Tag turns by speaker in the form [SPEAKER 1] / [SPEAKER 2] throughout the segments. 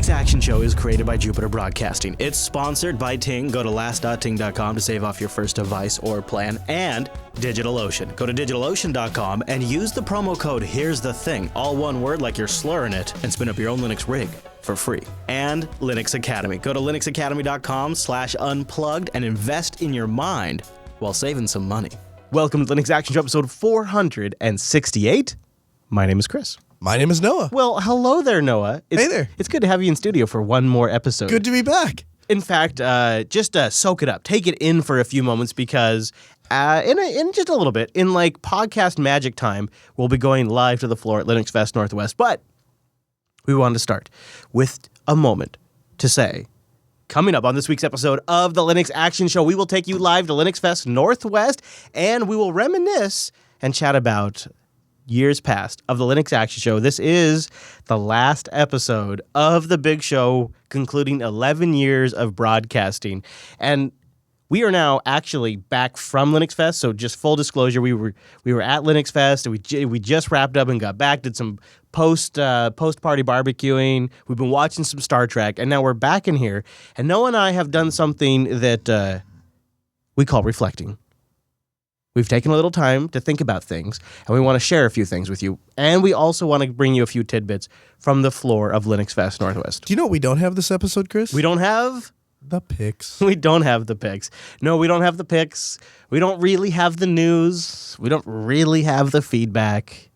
[SPEAKER 1] Linux Action Show is created by Jupiter Broadcasting. It's sponsored by Ting. Go to last.ting.com to save off your first device or plan. And DigitalOcean. Go to DigitalOcean.com and use the promo code Here's the Thing, all one word like you're slurring it, and spin up your own Linux rig for free. And Linux Academy. Go to linuxacademy.com/unplugged and invest in your mind while saving some money.
[SPEAKER 2] Welcome to Linux Action Show episode 468. My name is Chris.
[SPEAKER 3] My name is Noah.
[SPEAKER 2] Well, hello there, Noah.
[SPEAKER 3] Hey there.
[SPEAKER 2] It's good to have you in studio for one more episode.
[SPEAKER 3] Good to be back.
[SPEAKER 2] In fact, just soak it up. Take it in for a few moments because in just a little bit, in like podcast magic time, we'll be going live to the floor at LinuxFest Northwest. But we wanted to start with a moment to say, coming up on this week's episode of the Linux Action Show, we will take you live to LinuxFest Northwest, and we will reminisce and chat about years past of the Linux Action Show. This is the last episode of the big show, concluding 11 years of broadcasting. And we are now actually back from LinuxFest. So just full disclosure, we were at LinuxFest, and we just wrapped up and got back, did some post-party barbecuing. We've been watching some Star Trek, and now we're back in here. And Noah and I have done something that we call reflecting. We've taken a little time to think about things, and we want to share a few things with you. And we also want to bring you a few tidbits from the floor of LinuxFest Northwest.
[SPEAKER 3] Do you know what we don't have this episode, Chris?
[SPEAKER 2] We don't have
[SPEAKER 3] the picks.
[SPEAKER 2] We don't have the picks. No, we don't have the picks. We don't really have the news. We don't really have the feedback.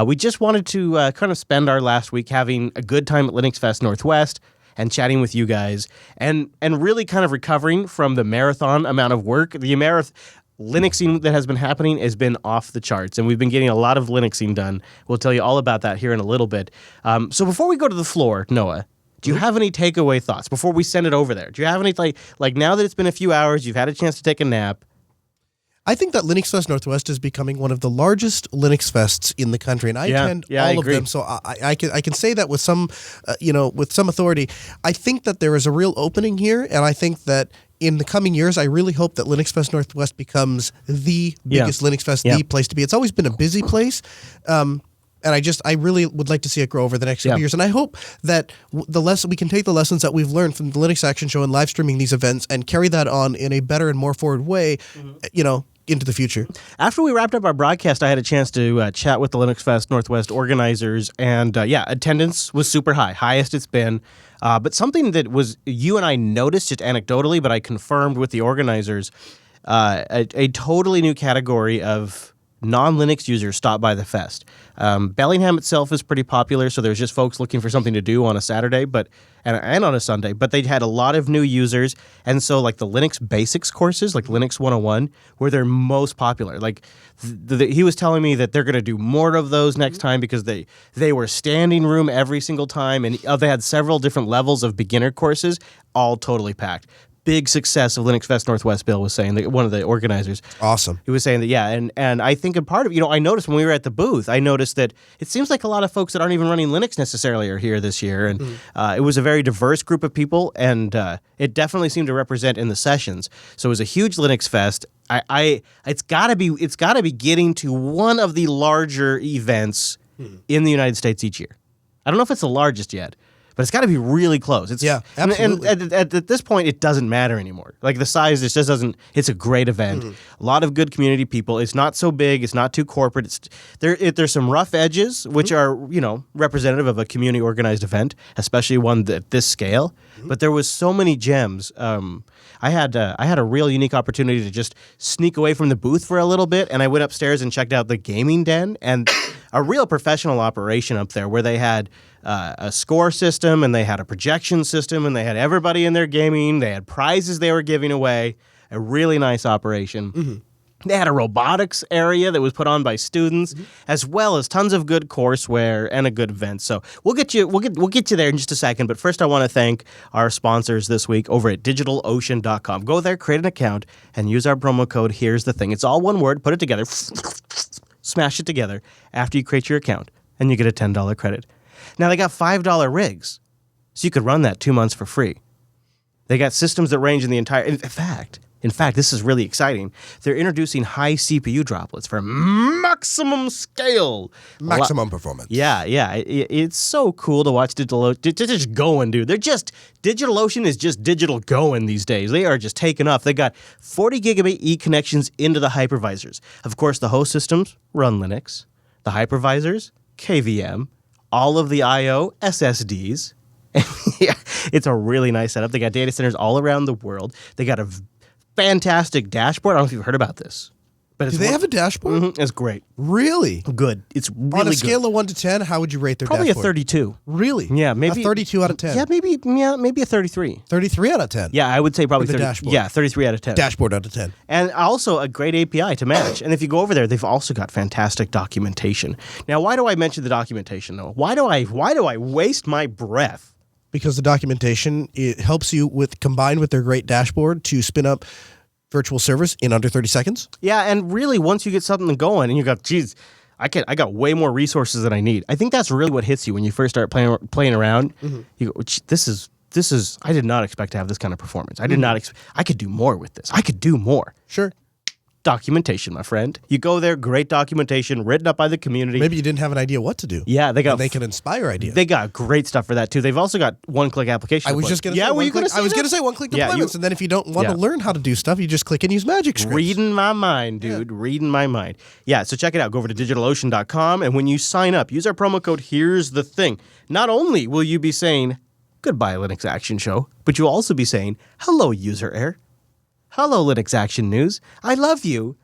[SPEAKER 2] We just wanted to kind of spend our last week having a good time at LinuxFest Northwest and chatting with you guys and really kind of recovering from the marathon amount of work. The Linuxing that has been happening has been off the charts, and we've been getting a lot of Linuxing done. We'll tell you all about that here in a little bit. So before we go to the floor, Noah, do you have any takeaway thoughts before we send it over there? Do you have any, like now that it's been a few hours, you've had a chance to take a nap?
[SPEAKER 3] I think that LinuxFest Northwest is becoming one of the largest Linux fests in the country, and I attend all of them. So I can say that with some authority. I think that there is a real opening here, and I think that in the coming years, I really hope that LinuxFest Northwest becomes the biggest Linux Fest, the place to be. It's always been a busy place, and I really would like to see it grow over the next couple years. And I hope that we can take the lessons that we've learned from the Linux Action Show and live streaming these events and carry that on in a better and more forward way, into the future.
[SPEAKER 2] After we wrapped up our broadcast, I had a chance to chat with the LinuxFest Northwest organizers, and attendance was super high, highest it's been. But something that was you and I noticed just anecdotally, but I confirmed with the organizers, a totally new category of non-Linux users stopped by the fest. Bellingham itself is pretty popular, so there's just folks looking for something to do on a Saturday, and on a Sunday. But they had a lot of new users, and so like the Linux basics courses, like Linux 101, were their most popular. Like he was telling me that they're going to do more of those next time because they were standing room every single time, and they had several different levels of beginner courses, all totally packed. Big success of LinuxFest Northwest, Bill was saying, one of the organizers.
[SPEAKER 3] Awesome.
[SPEAKER 2] He was saying that, and I think a part of, I noticed when we were at the booth, I noticed that it seems like a lot of folks that aren't even running Linux necessarily are here this year, and it was a very diverse group of people, and it definitely seemed to represent in the sessions. So it was a huge Linux Fest. It's got to be getting to one of the larger events in the United States each year. I don't know if it's the largest yet, but it's got to be really close.
[SPEAKER 3] Absolutely.
[SPEAKER 2] And at this point, it doesn't matter anymore. Like the size, it just doesn't. It's a great event. A lot of good community people. It's not so big. It's not too corporate. There's some rough edges, which are representative of a community organized event, especially one at this scale. But there was so many gems. I had a real unique opportunity to just sneak away from the booth for a little bit, and I went upstairs and checked out the gaming den, and a real professional operation up there where they had a score system, and they had a projection system, and they had everybody in there gaming. They had prizes they were giving away. A really nice operation. They had a robotics area that was put on by students, as well as tons of good courseware and a good event. So we'll get you there in just a second. But first, I want to thank our sponsors this week over at DigitalOcean.com. Go there, create an account, and use our promo code. Here's the thing. It's all one word. Put it together. Smash it together after you create your account, and you get a $10 credit. Now they got $5 rigs, so you could run that 2 months for free. They got systems that range in the entire. In In fact, this is really exciting. They're introducing high CPU droplets for maximum scale.
[SPEAKER 3] Maximum performance.
[SPEAKER 2] Yeah. It's so cool to watch DigitalOcean. They're just going, dude. DigitalOcean is just digital going these days. They are just taking off. They got 40 gigabit E connections into the hypervisors. Of course, the host systems run Linux. The hypervisors, KVM. All of the I/O, SSDs. Yeah, it's a really nice setup. They got data centers all around the world. They got a fantastic dashboard. I don't know if you've heard about this. But
[SPEAKER 3] Do they have a dashboard?
[SPEAKER 2] Mm-hmm, it's great.
[SPEAKER 3] Really?
[SPEAKER 2] Good. It's really good.
[SPEAKER 3] On a scale of 1 to 10, how would you rate their
[SPEAKER 2] Probably
[SPEAKER 3] dashboard?
[SPEAKER 2] a 32.
[SPEAKER 3] Really?
[SPEAKER 2] Yeah, maybe
[SPEAKER 3] a 32 out of 10.
[SPEAKER 2] Yeah, maybe a 33.
[SPEAKER 3] 33 out of 10.
[SPEAKER 2] Yeah, I would say probably
[SPEAKER 3] With the
[SPEAKER 2] 30.
[SPEAKER 3] dashboard.
[SPEAKER 2] Yeah, 33 out of 10.
[SPEAKER 3] Dashboard out of 10.
[SPEAKER 2] And also a great API to match. And if you go over there, they've also got fantastic documentation. Now, why do I mention the documentation though? Why do I waste my breath?
[SPEAKER 3] Because the documentation, it helps you combined with their great dashboard to spin up virtual servers in under 30 seconds.
[SPEAKER 2] Yeah, and really once you get something going and you go, geez, I got way more resources than I need. I think that's really what hits you when you first start playing around. Mm-hmm. You go, this is I did not expect to have this kind of performance. I did not I could do more with this. I could do more.
[SPEAKER 3] Sure.
[SPEAKER 2] Documentation, my friend. You go there, great documentation written up by the community.
[SPEAKER 3] Maybe you didn't have an idea what to do.
[SPEAKER 2] Yeah, they
[SPEAKER 3] can inspire ideas.
[SPEAKER 2] They got great stuff for that too. They've also got one-click application.
[SPEAKER 3] I was just going to say one-click deployments, and then if you don't want to learn how to do stuff, you just click and use Magic Scripts.
[SPEAKER 2] Reading my mind, dude. Yeah. Reading my mind. Yeah, so check it out. Go over to DigitalOcean.com, and when you sign up, use our promo code Here's the Thing. Not only will you be saying, goodbye, Linux Action Show, but you'll also be saying, hello, User Air. Hello, Linux Action News. I love you,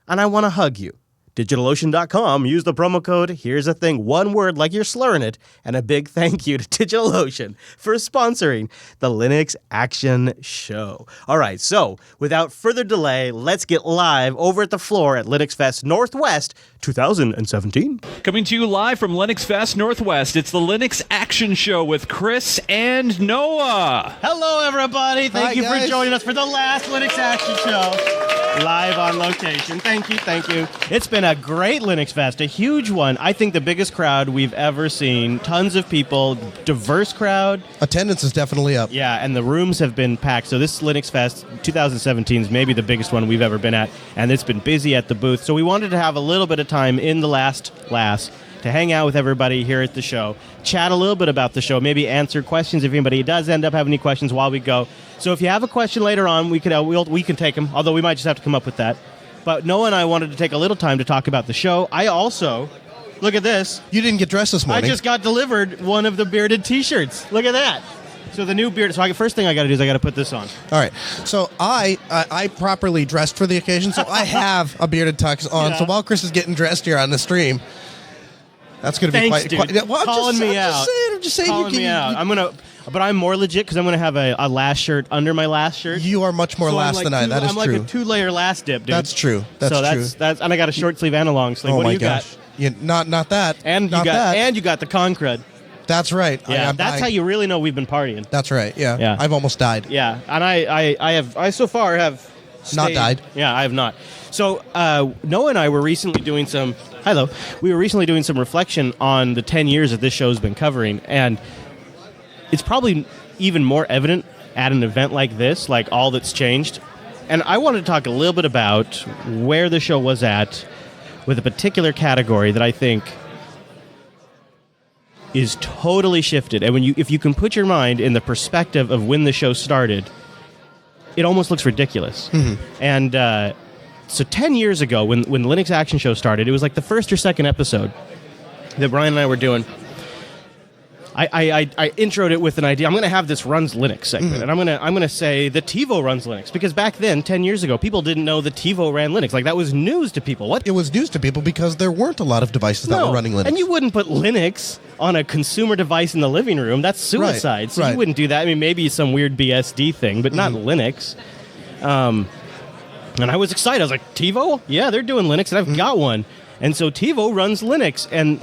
[SPEAKER 2] and I want to hug you. DigitalOcean.com. Use the promo code Here's a Thing. One word like you're slurring it. And a big thank you to DigitalOcean for sponsoring the Linux Action Show. All right, so without further delay, let's get live over at the floor at LinuxFest Northwest 2017.
[SPEAKER 4] Coming to you live from LinuxFest Northwest, it's the Linux Action Show with Chris and Noah.
[SPEAKER 2] Hello, everybody. Thank you
[SPEAKER 3] guys.
[SPEAKER 2] for joining us for the last Linux Action Show. Live on location. Thank you. It's been a great Linux Fest, a huge one. I think the biggest crowd we've ever seen. Tons of people, diverse crowd.
[SPEAKER 3] Attendance is definitely up.
[SPEAKER 2] Yeah, and the rooms have been packed. So this Linux Fest 2017 is maybe the biggest one we've ever been at, and it's been busy at the booth. So we wanted to have a little bit of time in the last to hang out with everybody here at the show, chat a little bit about the show, maybe answer questions if anybody does end up having any questions while we go. So if you have a question later on, we can take them, although we might just have to come up with that. But Noah and I wanted to take a little time to talk about the show. I also, look at this.
[SPEAKER 3] You didn't get dressed this morning.
[SPEAKER 2] I just got delivered one of the bearded T-shirts. Look at that. So the new beard. So first thing I got to do is I got to put this on.
[SPEAKER 3] All right. So I properly dressed for the occasion. So I have a bearded tux on. Yeah. So while Chris is getting dressed here on the stream, that's going to be
[SPEAKER 2] quite.
[SPEAKER 3] Well,
[SPEAKER 2] calling me out.
[SPEAKER 3] I'm just saying.
[SPEAKER 2] Calling me out. But I'm more legit because I'm going to have a last shirt under my last shirt.
[SPEAKER 3] You are much more last than I. That is true.
[SPEAKER 2] I'm like a 2-layer last dip, dude.
[SPEAKER 3] That's true. That's
[SPEAKER 2] true. And I got a short sleeve and a long sleeve.
[SPEAKER 3] Oh
[SPEAKER 2] what
[SPEAKER 3] my
[SPEAKER 2] do you
[SPEAKER 3] gosh.
[SPEAKER 2] got?
[SPEAKER 3] Yeah, not that.
[SPEAKER 2] And
[SPEAKER 3] not
[SPEAKER 2] you got the Concrud.
[SPEAKER 3] That's right.
[SPEAKER 2] Yeah, that's how you really know we've been partying.
[SPEAKER 3] That's right. Yeah. I've almost died.
[SPEAKER 2] Yeah, and I so far have stayed.
[SPEAKER 3] Not died.
[SPEAKER 2] Yeah, I have not. So Noah and I were recently doing some. Hello. We were recently doing some reflection on the 10 years that this show's been covering, and it's probably even more evident at an event like this, like all that's changed. And I wanted to talk a little bit about where the show was at with a particular category that I think is totally shifted. And if you can put your mind in the perspective of when the show started, it almost looks ridiculous. Mm-hmm. And so 10 years ago, when Linux Action Show started, it was like the first or second episode that Brian and I were doing. I introed it with an idea. I'm going to have this runs Linux segment, and I'm going to say the TiVo runs Linux, because back then, 10 years ago, people didn't know the TiVo ran Linux. Like, that was news to people. What?
[SPEAKER 3] It was news to people because there weren't a lot of devices that were running Linux.
[SPEAKER 2] And you wouldn't put Linux on a consumer device in the living room. That's suicide.
[SPEAKER 3] Right,
[SPEAKER 2] so you wouldn't do that. I mean, maybe some weird BSD thing, but not Linux. And I was excited. I was like, TiVo? Yeah, they're doing Linux, and I've got one. And so TiVo runs Linux, and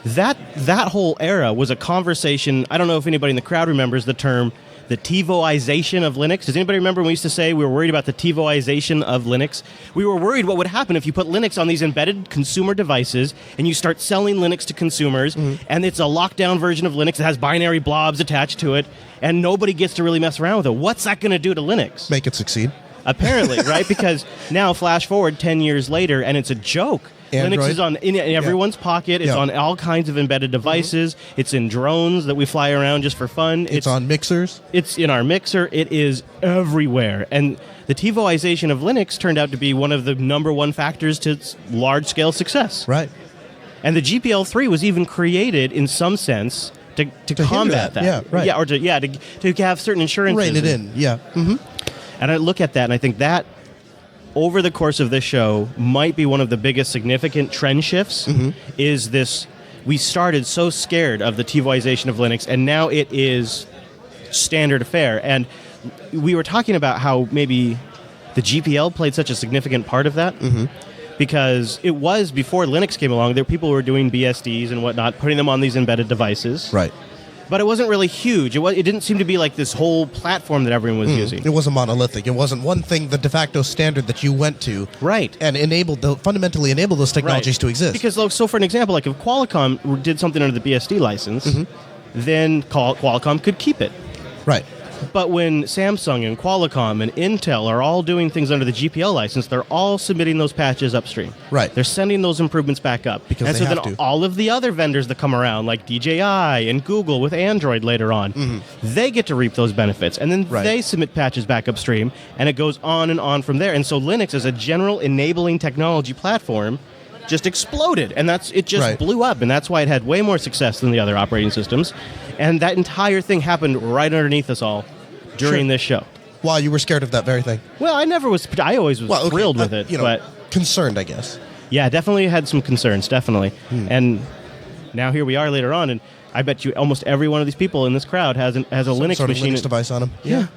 [SPEAKER 2] that whole era was a conversation. I don't know if anybody in the crowd remembers the term, the TiVoization of Linux. Does anybody remember when we used to say we were worried about the TiVoization of Linux? We were worried what would happen if you put Linux on these embedded consumer devices and you start selling Linux to consumers, and it's a lockdown version of Linux that has binary blobs attached to it, and nobody gets to really mess around with it. What's that going to do to Linux?
[SPEAKER 3] Make it succeed.
[SPEAKER 2] apparently, right? Because now, flash forward 10 years later, and it's a joke.
[SPEAKER 3] Android.
[SPEAKER 2] Linux is in everyone's pocket. It's on all kinds of embedded devices. It's in drones that we fly around just for fun.
[SPEAKER 3] It's on mixers.
[SPEAKER 2] It's in our mixer. It is everywhere. And the TiVoization of Linux turned out to be one of the number one factors to its large-scale success.
[SPEAKER 3] Right.
[SPEAKER 2] And the GPL3 was even created in some sense to combat that.
[SPEAKER 3] Yeah, right.
[SPEAKER 2] Yeah, or to have certain insurances.
[SPEAKER 3] Rein it in, yeah. Mm-hmm.
[SPEAKER 2] And I look at that, and I think that over the course of this show might be one of the biggest significant trend shifts is this. We started so scared of the TiVoization of Linux, and now it is standard fare. And we were talking about how maybe the GPL played such a significant part of that because it was before Linux came along. There were people who were doing BSDs and whatnot, putting them on these embedded devices.
[SPEAKER 3] Right.
[SPEAKER 2] But it wasn't really huge. It didn't seem to be like this whole platform that everyone was using.
[SPEAKER 3] It wasn't monolithic. It wasn't one thing, the de facto standard that you went to,
[SPEAKER 2] right,
[SPEAKER 3] and fundamentally enabled those technologies to exist.
[SPEAKER 2] Because, so for an example, like if Qualcomm did something under the BSD license, then Qualcomm could keep it.
[SPEAKER 3] Right.
[SPEAKER 2] But when Samsung and Qualcomm and Intel are all doing things under the GPL license, they're all submitting those patches upstream.
[SPEAKER 3] Right.
[SPEAKER 2] They're sending those improvements back up.
[SPEAKER 3] Because
[SPEAKER 2] and
[SPEAKER 3] they
[SPEAKER 2] so
[SPEAKER 3] have
[SPEAKER 2] then
[SPEAKER 3] to.
[SPEAKER 2] all of the other vendors that come around, like DJI and Google with Android later on, they get to reap those benefits. And then they submit patches back upstream, and it goes on and on from there. And so Linux as a general enabling technology platform just exploded, and it just blew up, and that's why it had way more success than the other operating systems. And that entire thing happened right underneath us all during this show.
[SPEAKER 3] While you were scared of that very thing.
[SPEAKER 2] Well, I always was thrilled with it, but
[SPEAKER 3] concerned, I guess.
[SPEAKER 2] Yeah, definitely had some concerns, definitely. And now here we are later on, and I bet you almost every one of these people in this crowd has a Linux
[SPEAKER 3] sort of
[SPEAKER 2] machine.
[SPEAKER 3] Linux device on them.
[SPEAKER 2] Yeah.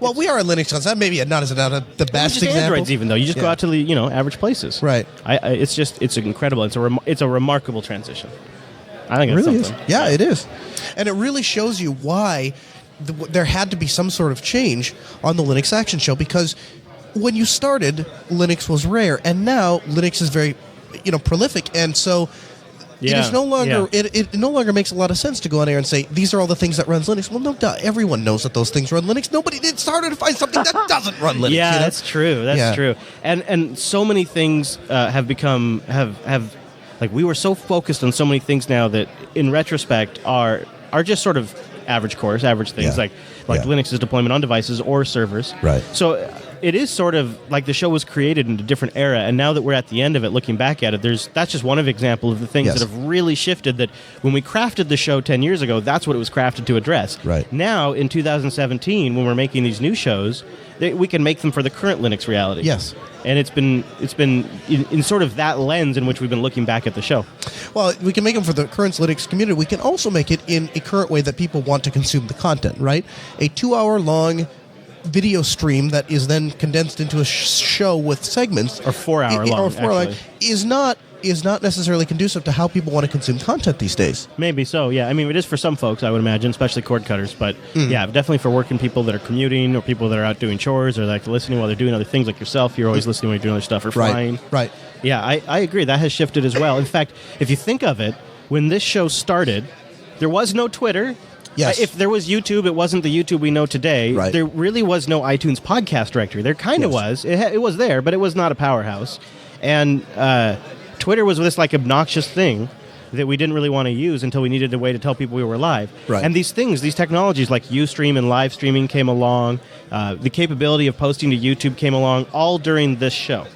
[SPEAKER 3] Well, we are a Linux house. That maybe not the best
[SPEAKER 2] just
[SPEAKER 3] example.
[SPEAKER 2] Androids, even though you just go out to the average places.
[SPEAKER 3] Right.
[SPEAKER 2] It's incredible. It's a remarkable transition. I think
[SPEAKER 3] It
[SPEAKER 2] it's
[SPEAKER 3] really
[SPEAKER 2] something.
[SPEAKER 3] is. Yeah, it is, and it really shows you why there had to be some sort of change on the Linux Action Show, because when you started, Linux was rare, and now Linux is very, prolific, and so. It is no longer. It no longer makes a lot of sense to go on air and say these are all the things that runs Linux. Well, no, everyone knows that those things run Linux. Nobody did started to find something that doesn't run Linux.
[SPEAKER 2] Yeah, that's true. That's true. And so many things have become like we were so focused on so many things now that in retrospect are just sort of average things like Linux's deployment on devices or servers.
[SPEAKER 3] Right.
[SPEAKER 2] So it is sort of like the show was created in a different era, and now that we're at the end of it, looking back at it, that's just one example of the things that have really shifted. That when we crafted the show 10 years ago, that's what it was crafted to address.
[SPEAKER 3] Right.
[SPEAKER 2] Now, in 2017, when we're making these new shows, we can make them for the current Linux reality.
[SPEAKER 3] Yes.
[SPEAKER 2] And it's been in sort of that lens in which we've been looking back at the show.
[SPEAKER 3] Well, we can make them for the current Linux community. We can also make it in a current way that people want to consume the content, right? A 2-hour-long video stream that is then condensed into a show with segments,
[SPEAKER 2] or 4-hour long,
[SPEAKER 3] or 4 hour is not necessarily conducive to how people want to consume content these days.
[SPEAKER 2] Maybe so, yeah. I mean, it is for some folks, I would imagine, especially cord cutters. But yeah, definitely for working people that are commuting or people that are out doing chores or like listening while they're doing other things, like yourself. You're always listening when you're doing other stuff or flying.
[SPEAKER 3] Right.
[SPEAKER 2] Yeah, I agree. That has shifted as well. In fact, if you think of it, when this show started, there was no Twitter.
[SPEAKER 3] Yes.
[SPEAKER 2] If there was YouTube, it wasn't the YouTube we know today.
[SPEAKER 3] Right.
[SPEAKER 2] There really was no iTunes podcast directory. There kind of was. It was there, but it was not a powerhouse. And Twitter was this like obnoxious thing that we didn't really want to use until we needed a way to tell people we were live.
[SPEAKER 3] Right.
[SPEAKER 2] And these technologies like Ustream and live streaming came along. The capability of posting to YouTube came along all during this show.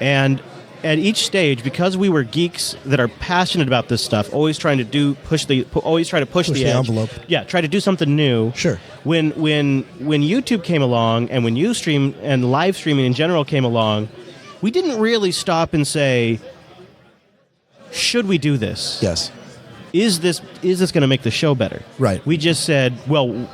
[SPEAKER 2] And at each stage, because we were geeks that are passionate about this stuff, always trying to push the edge.
[SPEAKER 3] Envelope.
[SPEAKER 2] Yeah, try to do something new.
[SPEAKER 3] Sure.
[SPEAKER 2] When YouTube came along and when Ustream and live streaming in general came along, we didn't really stop and say, should we do this?
[SPEAKER 3] Yes.
[SPEAKER 2] Is this going to make the show better?
[SPEAKER 3] Right.
[SPEAKER 2] We just said, well,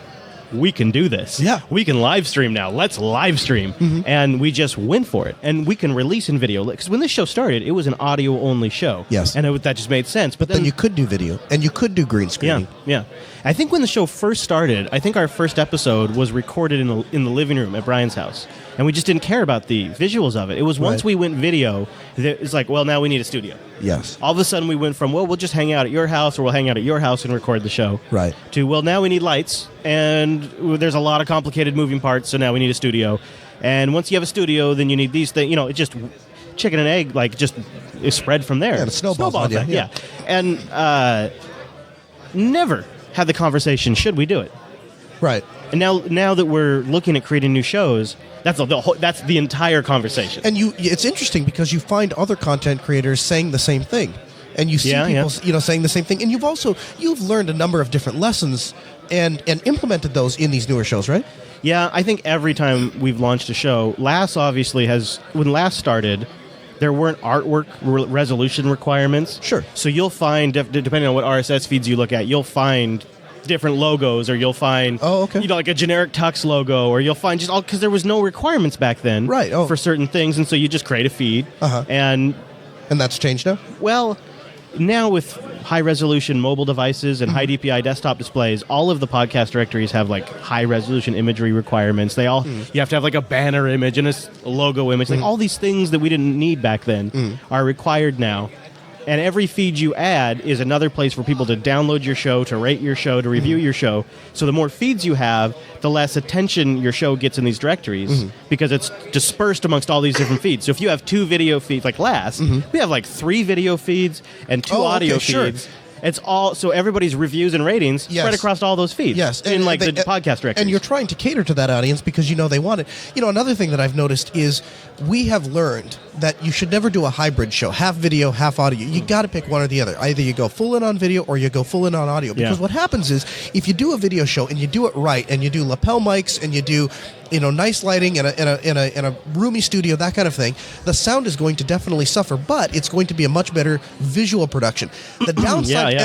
[SPEAKER 2] we can do this.
[SPEAKER 3] Yeah.
[SPEAKER 2] We can live stream now. Let's live stream. And we just went for it. And we can release in video. Because when this show started, it was an audio-only show.
[SPEAKER 3] Yes.
[SPEAKER 2] And that just made sense.
[SPEAKER 3] But then you could do video, and you could do green screening.
[SPEAKER 2] Yeah. I think when the show first started, I think our first episode was recorded in the living room at Brian's house. And we just didn't care about the visuals of it. It was once we went video, that it's like, well, now we need a studio.
[SPEAKER 3] Yes.
[SPEAKER 2] All of a sudden, we went from, well, we'll just hang out at your house, or we'll hang out at your house and record the show.
[SPEAKER 3] Right.
[SPEAKER 2] To, well, now we need lights, and there's a lot of complicated moving parts, so now we need a studio. And once you have a studio, then you need these things. You know, it's just chicken and egg, like just is spread from there.
[SPEAKER 3] Yeah, the snowball
[SPEAKER 2] effect, yeah. And never had the conversation, should we do it?
[SPEAKER 3] Right.
[SPEAKER 2] And now that we're looking at creating new shows, that's the entire conversation.
[SPEAKER 3] And it's interesting because you find other content creators saying the same thing, and you see people saying the same thing. And you've learned a number of different lessons and implemented those in these newer shows, right?
[SPEAKER 2] Yeah, I think every time we've launched a show, LAS obviously when LAS started, there weren't artwork resolution requirements.
[SPEAKER 3] Sure.
[SPEAKER 2] So you'll find, depending on what RSS feeds you look at, you'll find different logos, or you'll find like a generic Tux logo, or you'll find just all, because there was no requirements back then for certain things, and so you just create a feed. And
[SPEAKER 3] that's changed now?
[SPEAKER 2] Well, now with high-resolution mobile devices and high DPI desktop displays, all of the podcast directories have like high-resolution imagery requirements. They all you have to have like a banner image and a logo image. Like all these things that we didn't need back then are required now. And every feed you add is another place for people to download your show, to rate your show, to review your show. So the more feeds you have, the less attention your show gets in these directories because it's dispersed amongst all these different feeds. So if you have 2 video feeds, like LAS, we have like 3 video feeds and 2 audio feeds. Sure. It's all, so everybody's reviews and ratings spread across all those feeds.
[SPEAKER 3] Yes.
[SPEAKER 2] In like the podcast directories.
[SPEAKER 3] And you're trying to cater to that audience because you know they want it. You know, another thing that I've noticed is we have learned that you should never do a hybrid show, half video, half audio. You got to pick one or the other. Either you go full in on video or you go full in on audio. Because what happens is if you do a video show and you do it right and you do lapel mics and you do nice lighting in a roomy studio, that kind of thing, the sound is going to definitely suffer, but it's going to be a much better visual production. The downside,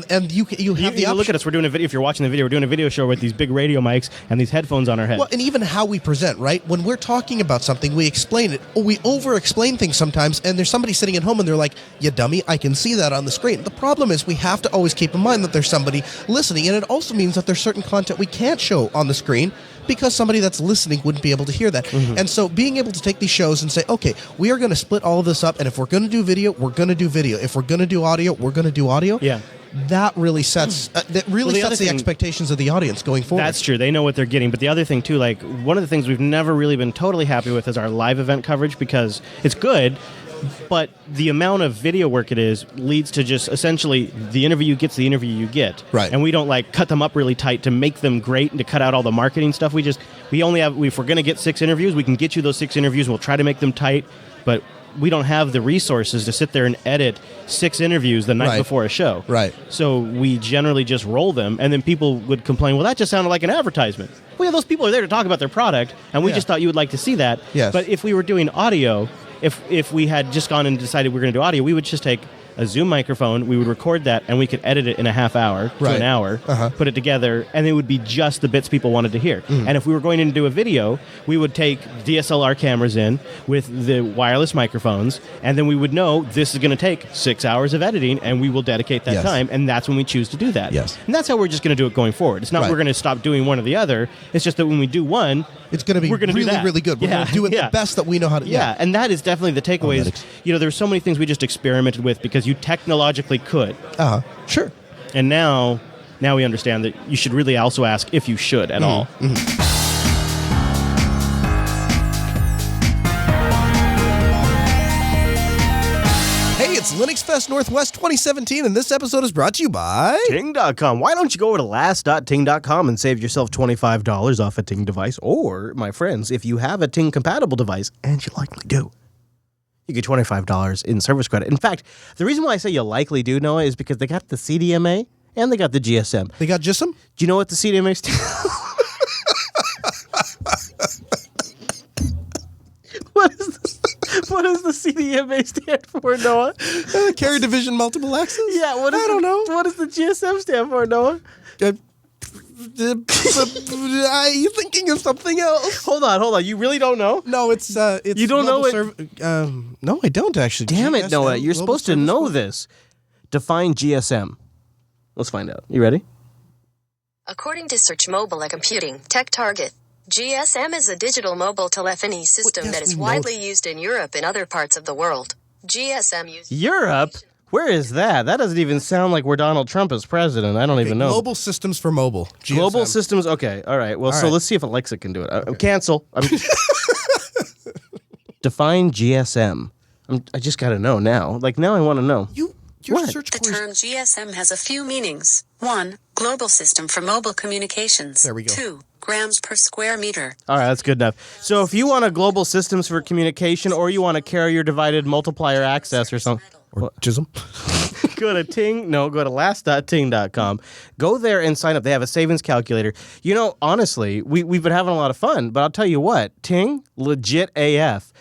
[SPEAKER 3] and you have the option.
[SPEAKER 2] Look at us. We're doing a video. If you're watching the video, we're doing a video show with these big radio mics and these headphones on our head.
[SPEAKER 3] Well, and even how we present, right? When we're talking about something, we explain it. We over-explain things sometimes, and there's somebody sitting at home and they're like, "You dummy! I can see that on the screen." The problem is we have to always keep in mind that there's somebody listening, and it also means that there's certain content we can't show on the screen because somebody that's listening wouldn't be able to hear that. And so being able to take these shows and say, okay, we are going to split all of this up, and if we're going to do video, we're going to do video. If we're going to do audio, we're going to do audio.
[SPEAKER 2] Yeah.
[SPEAKER 3] That really sets the expectations of the audience going forward.
[SPEAKER 2] That's true. They know what they're getting. But the other thing, too, like one of the things we've never really been totally happy with is our live event coverage, because it's good, but the amount of video work it is leads to just essentially the interview gets the interview you get.
[SPEAKER 3] Right.
[SPEAKER 2] And we don't like cut them up really tight to make them great and to cut out all the marketing stuff. We only have, if we're going to get 6 interviews, we can get you those 6 interviews and we'll try to make them tight, but we don't have the resources to sit there and edit 6 interviews the night before a show.
[SPEAKER 3] Right.
[SPEAKER 2] So we generally just roll them, and then people would complain, well, that just sounded like an advertisement. Well, yeah, those people are there to talk about their product, and we just thought you would like to see that.
[SPEAKER 3] Yes.
[SPEAKER 2] But if we were doing audio, if we had just gone and decided we were going to do audio, we would just take a Zoom microphone, we would record that, and we could edit it in a half hour to an hour, put it together, and it would be just the bits people wanted to hear. And if we were going to do a video, we would take DSLR cameras in with the wireless microphones, and then we would know this is going to take 6 hours of editing, and we will dedicate that time, and that's when we choose to do that.
[SPEAKER 3] Yes.
[SPEAKER 2] And that's how we're just going to do it going forward. It's not we're going to stop doing one or the other. It's just that when we do one,
[SPEAKER 3] it's going to be really, really good. We're going to do it the best that we know how to.
[SPEAKER 2] Yeah, and that is definitely the takeaway. There's so many things we just experimented with because you technologically could.
[SPEAKER 3] Sure.
[SPEAKER 2] And now we understand that you should really also ask if you should at all.
[SPEAKER 3] Hey, it's LinuxFest Northwest 2017, and this episode is brought to you by
[SPEAKER 2] Ting.com. Why don't you go over to last.ting.com and save yourself $25 off a Ting device? Or, my friends, if you have a Ting-compatible device, and you likely do, you get $25 in service credit. In fact, the reason why I say you likely do, Noah, is because they got the CDMA and they got the GSM.
[SPEAKER 3] They got GSM?
[SPEAKER 2] Do you know what the CDMA stands for? What does the CDMA stand for, Noah?
[SPEAKER 3] Carrier Division Multiple Access?
[SPEAKER 2] Yeah, I don't know. What does the GSM stand for, Noah?
[SPEAKER 3] Are you thinking of something else?
[SPEAKER 2] Hold on. You really don't know?
[SPEAKER 3] No, it's
[SPEAKER 2] you don't know it.
[SPEAKER 3] No, I don't actually.
[SPEAKER 2] Damn it,
[SPEAKER 3] GSM,
[SPEAKER 2] Noah! You're supposed to know this. Define GSM. Let's find out. You ready?
[SPEAKER 5] According to Search Mobile Computing Tech Target, GSM is a digital mobile telephony system that is widely used in Europe and other parts of the world. GSM uses
[SPEAKER 2] Europe? Where is that? That doesn't even sound like where Donald Trump is president. I don't even know.
[SPEAKER 3] Global Systems for Mobile. GSM.
[SPEAKER 2] Global Systems. Okay. All right. Well,
[SPEAKER 3] All
[SPEAKER 2] so
[SPEAKER 3] right.
[SPEAKER 2] let's see if Alexa can do it. Cancel. Define GSM. I just got to know now. Like, now I want to know.
[SPEAKER 3] Your
[SPEAKER 2] What?
[SPEAKER 3] search
[SPEAKER 5] The
[SPEAKER 3] query.
[SPEAKER 5] term GSM has a few meanings. 1. Global System for Mobile Communications.
[SPEAKER 3] There we go.
[SPEAKER 5] 2. Grams per square meter.
[SPEAKER 2] All right, that's good enough. So if you want a global systems for communication or you want a carrier divided multiplier access or something,
[SPEAKER 3] Or Chisholm.
[SPEAKER 2] go to last.ting.com. Go there and sign up. They have a savings calculator. You know, honestly, we've been having a lot of fun, but I'll tell you what, Ting, legit AF.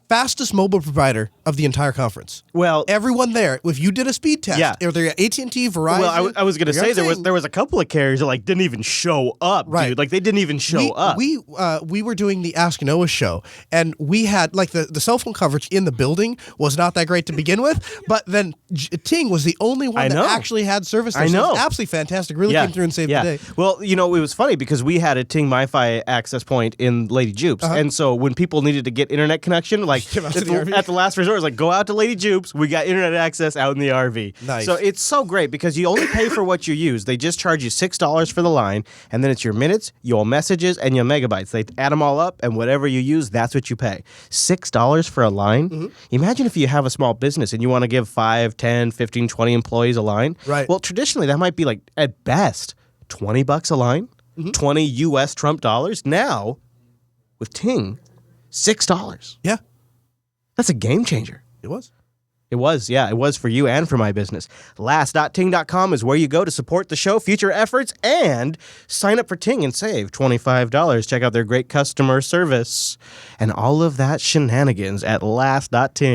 [SPEAKER 3] Fastest mobile provider of the entire conference.
[SPEAKER 2] Well,
[SPEAKER 3] Everyone there, if you did a speed test,
[SPEAKER 2] Yeah.
[SPEAKER 3] or they're AT&T, Verizon.
[SPEAKER 2] well, I was going to
[SPEAKER 3] you know
[SPEAKER 2] say
[SPEAKER 3] what I'm
[SPEAKER 2] there was a couple of carriers that like didn't even show up,
[SPEAKER 3] Right.
[SPEAKER 2] dude. Like they didn't even show up.
[SPEAKER 3] We were doing the Ask Noah show, and we had like the cell phone coverage in the building was not that great to begin with, but then Ting was the only one
[SPEAKER 2] I know.
[SPEAKER 3] that actually had service there.
[SPEAKER 2] I
[SPEAKER 3] So it
[SPEAKER 2] know.
[SPEAKER 3] was absolutely fantastic. Really came through and saved the day.
[SPEAKER 2] Well, you know, it was funny because we had a Ting MiFi access point in Lady Jupes. And so when people needed to get internet connection, like
[SPEAKER 3] Came out to the RV.
[SPEAKER 2] at the last resort, it was like, go out to Lady Jupes. We got internet access out in the RV.
[SPEAKER 3] Nice.
[SPEAKER 2] So it's so great because you only pay for what you use. They just charge you $6 for the line, and then it's your minutes, your messages, and your megabytes. They add them all up, and whatever you use, that's what you pay. $6 for a line?
[SPEAKER 3] Mm-hmm.
[SPEAKER 2] Imagine if you have a small business and you want to give 5, 10, 15, 20 employees a line.
[SPEAKER 3] Right.
[SPEAKER 2] Well, traditionally, that might be like, at best, $20 a line,
[SPEAKER 3] Mm-hmm.
[SPEAKER 2] 20 US Trump dollars. Now, with Ting, $6.
[SPEAKER 3] Yeah,
[SPEAKER 2] That's a game changer.
[SPEAKER 3] it was.
[SPEAKER 2] It was, yeah. It was for you and for my business. Last.ting.com is where you go to support the show, future efforts, and sign up for Ting and save $25. Check out their great customer service and all of that shenanigans at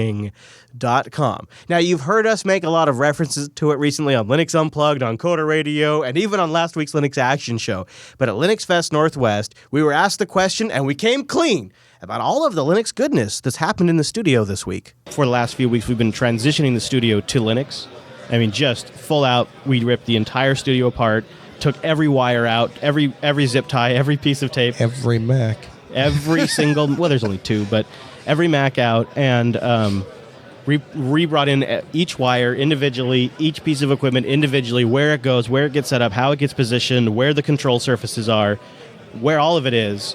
[SPEAKER 2] last.ting.com. Now, you've heard us make a lot of references to it recently on Linux Unplugged, on Coder Radio, and even on last week's Linux Action Show. But at LinuxFest Northwest, we were asked the question, and we came clean about all of the Linux goodness that's happened in the studio this week. For the last few weeks, we've been transitioning the studio to Linux. I mean, just full out, we ripped the entire studio apart, took every wire out, every zip tie, every piece of tape,
[SPEAKER 3] Every Mac.
[SPEAKER 2] every single, well, there's only two, but every Mac out, and re-brought in each wire individually, each piece of equipment individually, where it goes, where it gets set up, how it gets positioned, where the control surfaces are, where all of it is.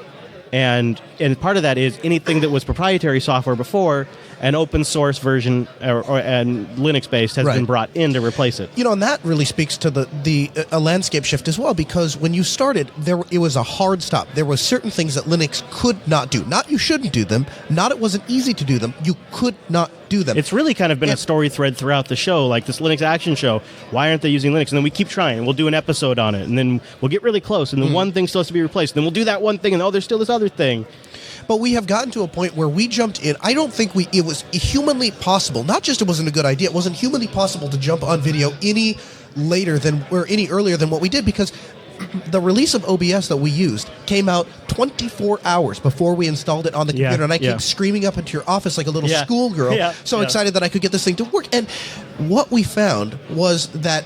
[SPEAKER 2] And part of that is anything that was proprietary software before, an open source version and Linux based has been brought in to replace it.
[SPEAKER 3] You know, and that really speaks to the landscape shift as well, because when you started, it was a hard stop. There were certain things that Linux could not do. Not you shouldn't do them, not it wasn't easy to do them. You could not do them.
[SPEAKER 2] It's really kind of been a story thread throughout the show, like this Linux Action Show. Why aren't they using Linux? And then we keep trying, and we'll do an episode on it, and then we'll get really close, and then one thing still has to be replaced. Then we'll do that one thing, and there's still this other thing.
[SPEAKER 3] But we have gotten to a point where we jumped in. I don't think it was humanly possible. Not just it wasn't a good idea, it wasn't humanly possible to jump on video any earlier than what we did, because the release of OBS that we used came out 24 hours before we installed it on the computer, and I came screaming up into your office like a little schoolgirl, excited that I could get this thing to work. And what we found was that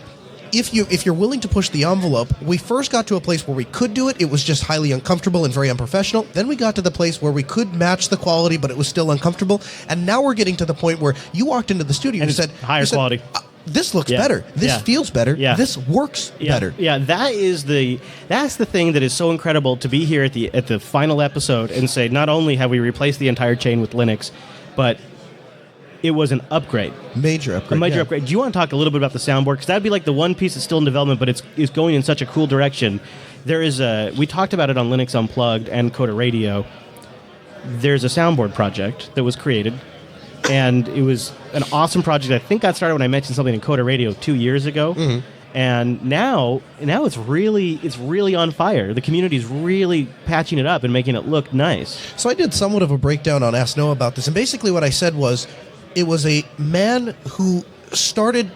[SPEAKER 3] if you're willing to push the envelope, we first got to a place where we could do it. It was just highly uncomfortable and very unprofessional. Then we got to the place where we could match the quality, but it was still uncomfortable. And now we're getting to the point where you walked into the studio and you said,
[SPEAKER 2] higher quality.
[SPEAKER 3] This looks better. This feels better. This works better.
[SPEAKER 2] Yeah, that's the thing that is so incredible, to be here at the final episode and say, not only have we replaced the entire chain with Linux, but it was an upgrade.
[SPEAKER 3] Major upgrade.
[SPEAKER 2] A major upgrade. Do you want to talk a little bit about the soundboard? Because that'd be like the one piece that's still in development, but it's going in such a cool direction. We talked about it on Linux Unplugged and Coder Radio. There's a soundboard project that was created, and it was an awesome project. I think got started when I mentioned something in Coder Radio 2 years ago. Mm-hmm. And now it's really on fire. The community's really patching it up and making it look nice.
[SPEAKER 3] So I did somewhat of a breakdown on Ask Noah about this, and basically what I said was, it was a man who started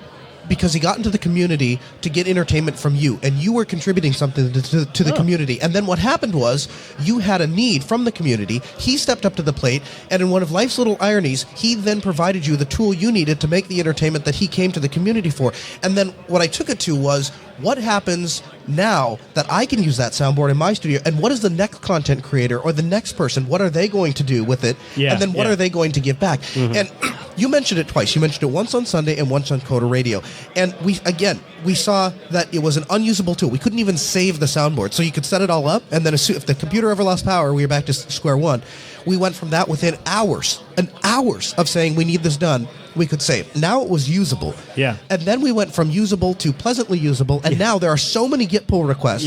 [SPEAKER 3] because he got into the community to get entertainment from you, and you were contributing something to the community. And then what happened was, you had a need from the community, he stepped up to the plate, and in one of life's little ironies, he then provided you the tool you needed to make the entertainment that he came to the community for. And then what I took it to was, what happens now that I can use that soundboard in my studio, and what is the next content creator or the next person, what are they going to do with it, and then what are they going to give back? And you mentioned it twice. You mentioned it once on Sunday and once on Coda Radio. And we saw that it was an unusable tool. We couldn't even save the soundboard. So you could set it all up, and then if the computer ever lost power, we were back to square one. We went from that within hours of saying we need this done, we could save. Now it was usable.
[SPEAKER 2] Yeah.
[SPEAKER 3] And then we went from usable to pleasantly usable, and now there are so many Git pull requests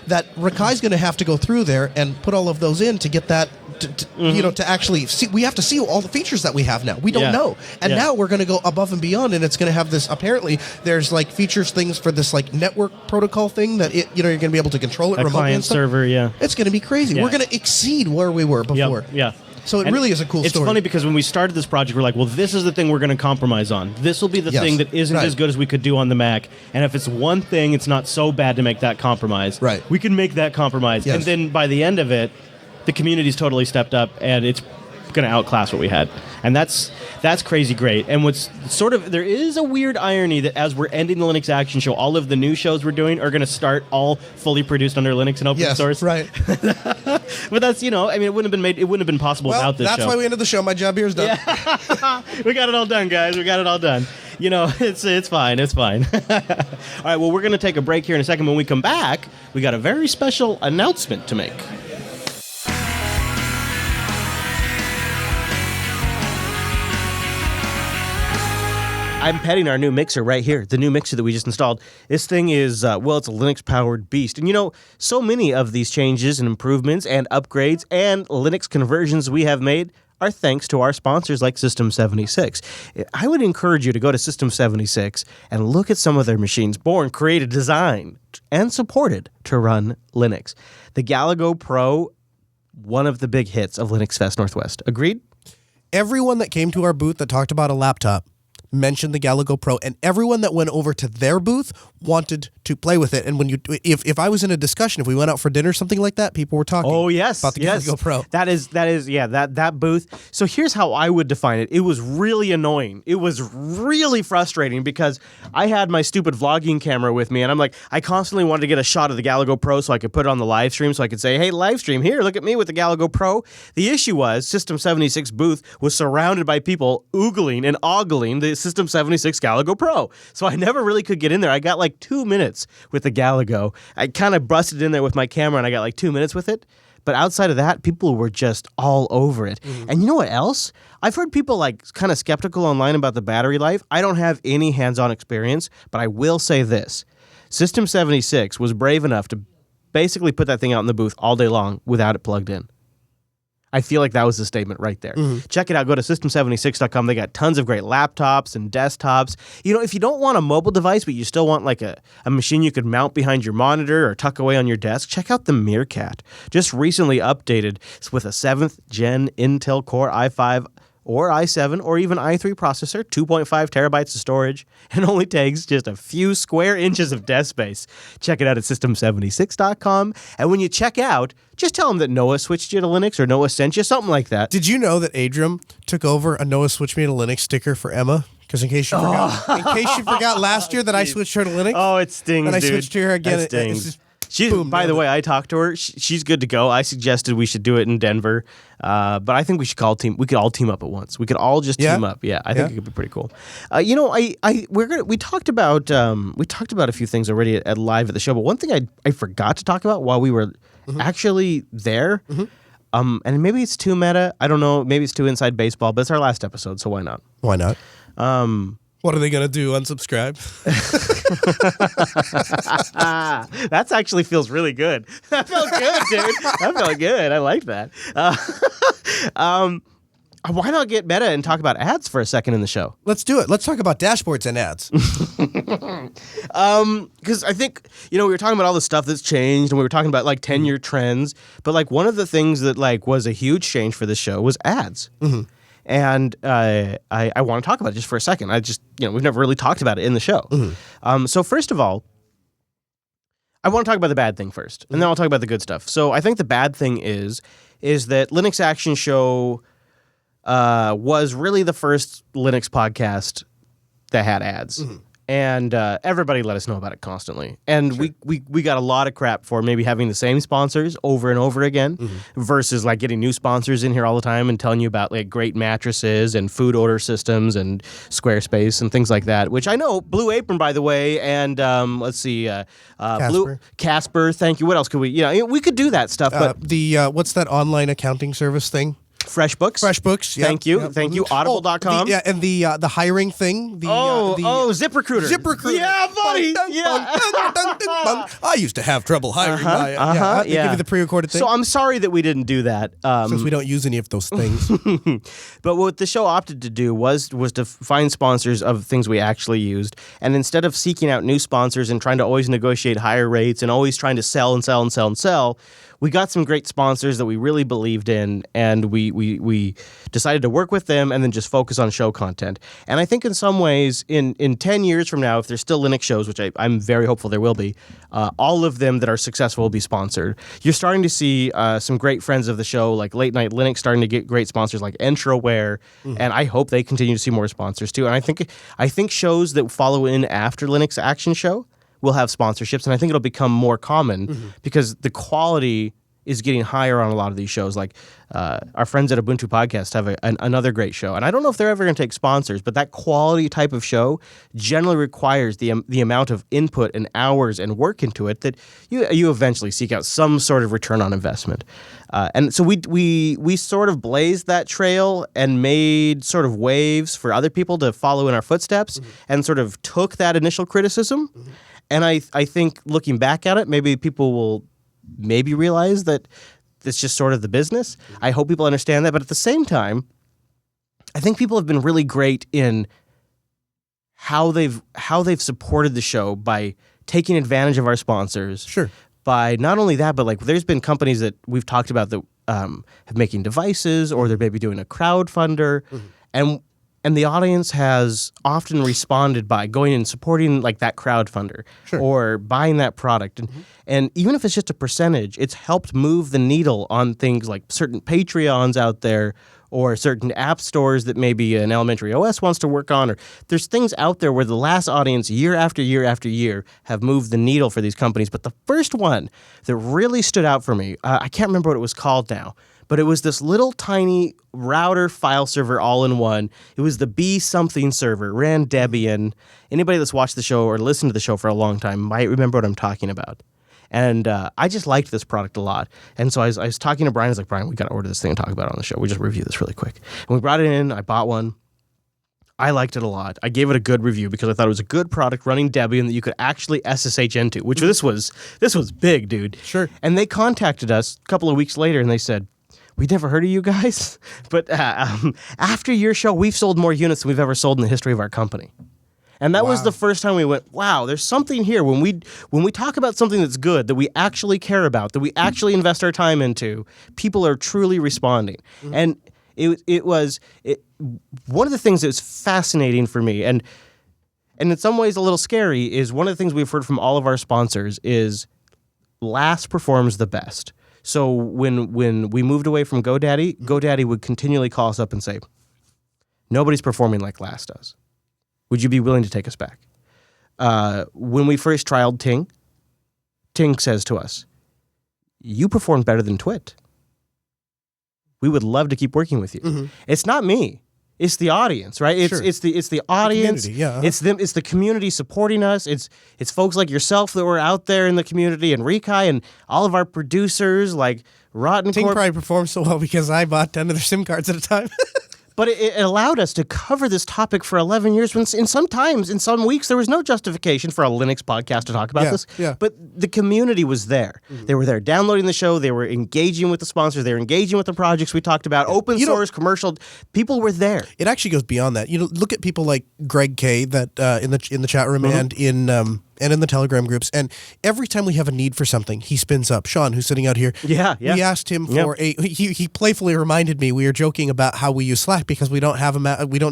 [SPEAKER 3] that Rakai's going to have to go through there and put all of those in to get that, to actually see. We have to see all the features that we have now. We don't know. And now we're going to go above and beyond, and it's going to have this, apparently, there's like features, things for this like network protocol thing that, you're going to be able to control it remotely.
[SPEAKER 2] Client
[SPEAKER 3] and stuff.
[SPEAKER 2] server,
[SPEAKER 3] It's going to be crazy.
[SPEAKER 2] Yeah.
[SPEAKER 3] We're going to exceed where we were before.
[SPEAKER 2] Yeah.
[SPEAKER 3] So it really is a cool story.
[SPEAKER 2] It's funny because when we started this project, we're like, well, this is the thing we're going to compromise on. This will be the thing that isn't as good as we could do on the Mac. And if it's one thing, it's not so bad to make that compromise.
[SPEAKER 3] Right.
[SPEAKER 2] We can make that compromise.
[SPEAKER 3] Yes.
[SPEAKER 2] And then by the end of it, the community's totally stepped up, and it's going to outclass what we had. And that's crazy great. And what's sort of, there is a weird irony that as we're ending the Linux Action Show, all of the new shows we're doing are going to start all fully produced under Linux and open source.
[SPEAKER 3] Right.
[SPEAKER 2] But that's, it wouldn't have been possible without this show.
[SPEAKER 3] That's why we ended the show. My job here is done.
[SPEAKER 2] Yeah. We got it all done, guys. We got it all done. It's fine. It's fine. All right, well, we're going to take a break here in a second. When we come back, we got a very special announcement to make. I'm petting our new mixer right here, the new mixer that we just installed. This thing is, it's a Linux-powered beast. And so many of these changes and improvements and upgrades and Linux conversions we have made are thanks to our sponsors like System 76. I would encourage you to go to System 76 and look at some of their machines, born, created, designed, and supported to run Linux. The Galago Pro, one of the big hits of LinuxFest Northwest. Agreed?
[SPEAKER 3] Everyone that came to our booth that talked about a laptop mentioned the Galago Pro, and everyone that went over to their booth wanted to play with it. And when if I was in a discussion, if we went out for dinner, something like that, people were talking.
[SPEAKER 2] Oh yes,
[SPEAKER 3] about the Galago Pro.
[SPEAKER 2] That is that booth. So here's how I would define it. It was really annoying. It was really frustrating because I had my stupid vlogging camera with me, and I'm like, I constantly wanted to get a shot of the Galago Pro so I could put it on the live stream, so I could say, hey, live stream, here, look at me with the Galago Pro. The issue was System 76 booth was surrounded by people oogling and ogling the System 76 Galago Pro. So I never really could get in there. I got like 2 minutes with the Galago. I kind of busted in there with my camera and I got like 2 minutes with it. But outside of that, people were just all over it. Mm-hmm. And you know what else? I've heard people like kind of skeptical online about the battery life. I don't have any hands-on experience, but I will say this. System 76 was brave enough to basically put that thing out in the booth all day long without it plugged in. I feel like that was the statement right there. Mm-hmm. Check it out. Go to system76.com. They got tons of great laptops and desktops. If you don't want a mobile device, but you still want like a machine you could mount behind your monitor or tuck away on your desk, check out the Meerkat. Just recently updated with a 7th gen Intel Core i5 or i7 or even i3 processor, 2.5 terabytes of storage, and only takes just a few square inches of desk space. Check it out at system76.com. And when you check out, just tell them that Noah switched you to Linux or Noah sent you, something like that.
[SPEAKER 3] Did you know that Adrian took over a Noah switched me to Linux sticker for Emma? Because in case you forgot last year that I switched her to Linux.
[SPEAKER 2] Oh, it stings,
[SPEAKER 3] and I
[SPEAKER 2] dude.
[SPEAKER 3] switched to her again.
[SPEAKER 2] It stings.
[SPEAKER 3] Boom,
[SPEAKER 2] by the way, I talked to her. She's good to go. I suggested we should do it in Denver, but I think we should we could all team up at once. We could all just team up. Yeah, I think it could be pretty cool. We talked about a few things already at live at the show, but one thing I forgot to talk about while we were actually there, and maybe it's too meta. I don't know. Maybe it's too inside baseball, but it's our last episode, so why not?
[SPEAKER 3] Why not? What are they going to do? Unsubscribe?
[SPEAKER 2] That actually feels really good. That felt good, dude. That felt good. I like that. Why not get meta and talk about ads for a second in the show?
[SPEAKER 3] Let's do it. Let's talk about dashboards and ads.
[SPEAKER 2] Because I think, we were talking about all the stuff that's changed, and we were talking about like 10-year trends, but like one of the things that like was a huge change for this show was ads. Mm-hmm. And I want to talk about it just for a second. We've never really talked about it in the show. Mm-hmm. So first of all, I want to talk about the bad thing first, and then I'll talk about the good stuff. So I think the bad thing is that Linux Action Show was really the first Linux podcast that had ads. Mm-hmm. And everybody let us know about it constantly. And we got a lot of crap for maybe having the same sponsors over and over again versus like getting new sponsors in here all the time and telling you about like great mattresses and food order systems and Squarespace and things like that, which I know Blue Apron, by the way, and let's see, Casper, thank you. What else could we, we could do that stuff. But
[SPEAKER 3] what's that online accounting service thing?
[SPEAKER 2] FreshBooks.
[SPEAKER 3] Yeah.
[SPEAKER 2] Thank you. Thank you. Audible.com.
[SPEAKER 3] And the hiring thing.
[SPEAKER 2] ZipRecruiter.
[SPEAKER 3] ZipRecruiter.
[SPEAKER 2] Yeah, buddy.
[SPEAKER 3] I used to have trouble hiring. They give you the pre-recorded thing.
[SPEAKER 2] So I'm sorry that we didn't do that.
[SPEAKER 3] Since we don't use any of those things.
[SPEAKER 2] But what the show opted to do was to find sponsors of things we actually used. And instead of seeking out new sponsors and trying to always negotiate higher rates and always trying to sell, we got some great sponsors that we really believed in, and we decided to work with them and then just focus on show content. And I think in some ways, in 10 years from now, if there's still Linux shows, which I'm very hopeful there will be, all of them that are successful will be sponsored. You're starting to see some great friends of the show, like Late Night Linux, starting to get great sponsors like Entroware, and I hope they continue to see more sponsors too. And I think shows that follow in after Linux Action Show will have sponsorships, and I think it'll become more common because the quality is getting higher on a lot of these shows. Like our friends at Ubuntu Podcast have another great show, and I don't know if they're ever going to take sponsors, but that quality type of show generally requires the amount of input and hours and work into it that you eventually seek out some sort of return on investment. And so we sort of blazed that trail and made sort of waves for other people to follow in our footsteps, and sort of took that initial criticism. And I think looking back at it, maybe people will maybe realize that it's just sort of the business. I hope people understand that. But at the same time, I think people have been really great in how they've supported the show by taking advantage of our sponsors.
[SPEAKER 3] Sure.
[SPEAKER 2] By not only that, but like there's been companies that we've talked about that have making devices, or they're maybe doing a crowdfunder, and the audience has often responded by going and supporting like that crowdfunder or buying that product. And even if it's just a percentage, it's helped move the needle on things like certain Patreons out there, or certain app stores that maybe an elementary OS wants to work on. Or there's things out there where the last audience, year after year after year, have moved the needle for these companies. But the first one that really stood out for me, I can't remember what it was called now, but it was this little tiny router file server all-in-one. It was the B something server, ran Debian. Anybody that's watched the show or listened to the show for a long time might remember what I'm talking about. And I just liked this product a lot. And so I was talking to Brian. I was like, Brian, we got to order this thing and talk about it on the show. We just review this really quick. And we brought it in. I bought one. I liked it a lot. I gave it a good review because I thought it was a good product running Debian that you could actually SSH into, which this was big, dude.
[SPEAKER 3] Sure.
[SPEAKER 2] And they contacted us a couple of weeks later and they said, we'd never heard of you guys, but after your show, we've sold more units than we've ever sold in the history of our company. And that was the first time we went, wow, there's something here. When we talk about something that's good, that we actually care about, that we actually invest our time into, people are truly responding. And it was one of the things that was fascinating for me, and in some ways a little scary, is one of the things we've heard from all of our sponsors is last performs the best. So when we moved away from GoDaddy would continually call us up and say, nobody's performing like last does. Would you be willing to take us back? When we first trialed Ting says to us, you performed better than Twit. We would love to keep working with you. It's not me. It's the audience, right? It's the audience. It's them. It's the community supporting us. It's folks like yourself that were out there in the community, and Rikai, and all of our producers like Rotten
[SPEAKER 3] Ting
[SPEAKER 2] Corp.
[SPEAKER 3] probably performed so well because I bought 10 of their SIM cards at a time.
[SPEAKER 2] But it allowed us to cover this topic for 11 years when in some weeks, there was no justification for a Linux podcast to talk about this.
[SPEAKER 3] Yeah.
[SPEAKER 2] But the community was there. They were there downloading the show. They were engaging with the sponsors. They were engaging with the projects we talked about, open source, commercial. People were there.
[SPEAKER 3] It actually goes beyond that. Look at people like Greg K that in the chat room and in the Telegram groups. And every time we have a need for something, he spins up. Sean, who's sitting out here.
[SPEAKER 2] Yeah.
[SPEAKER 3] We asked him for he playfully reminded me, we were joking about how we use Slack because we don't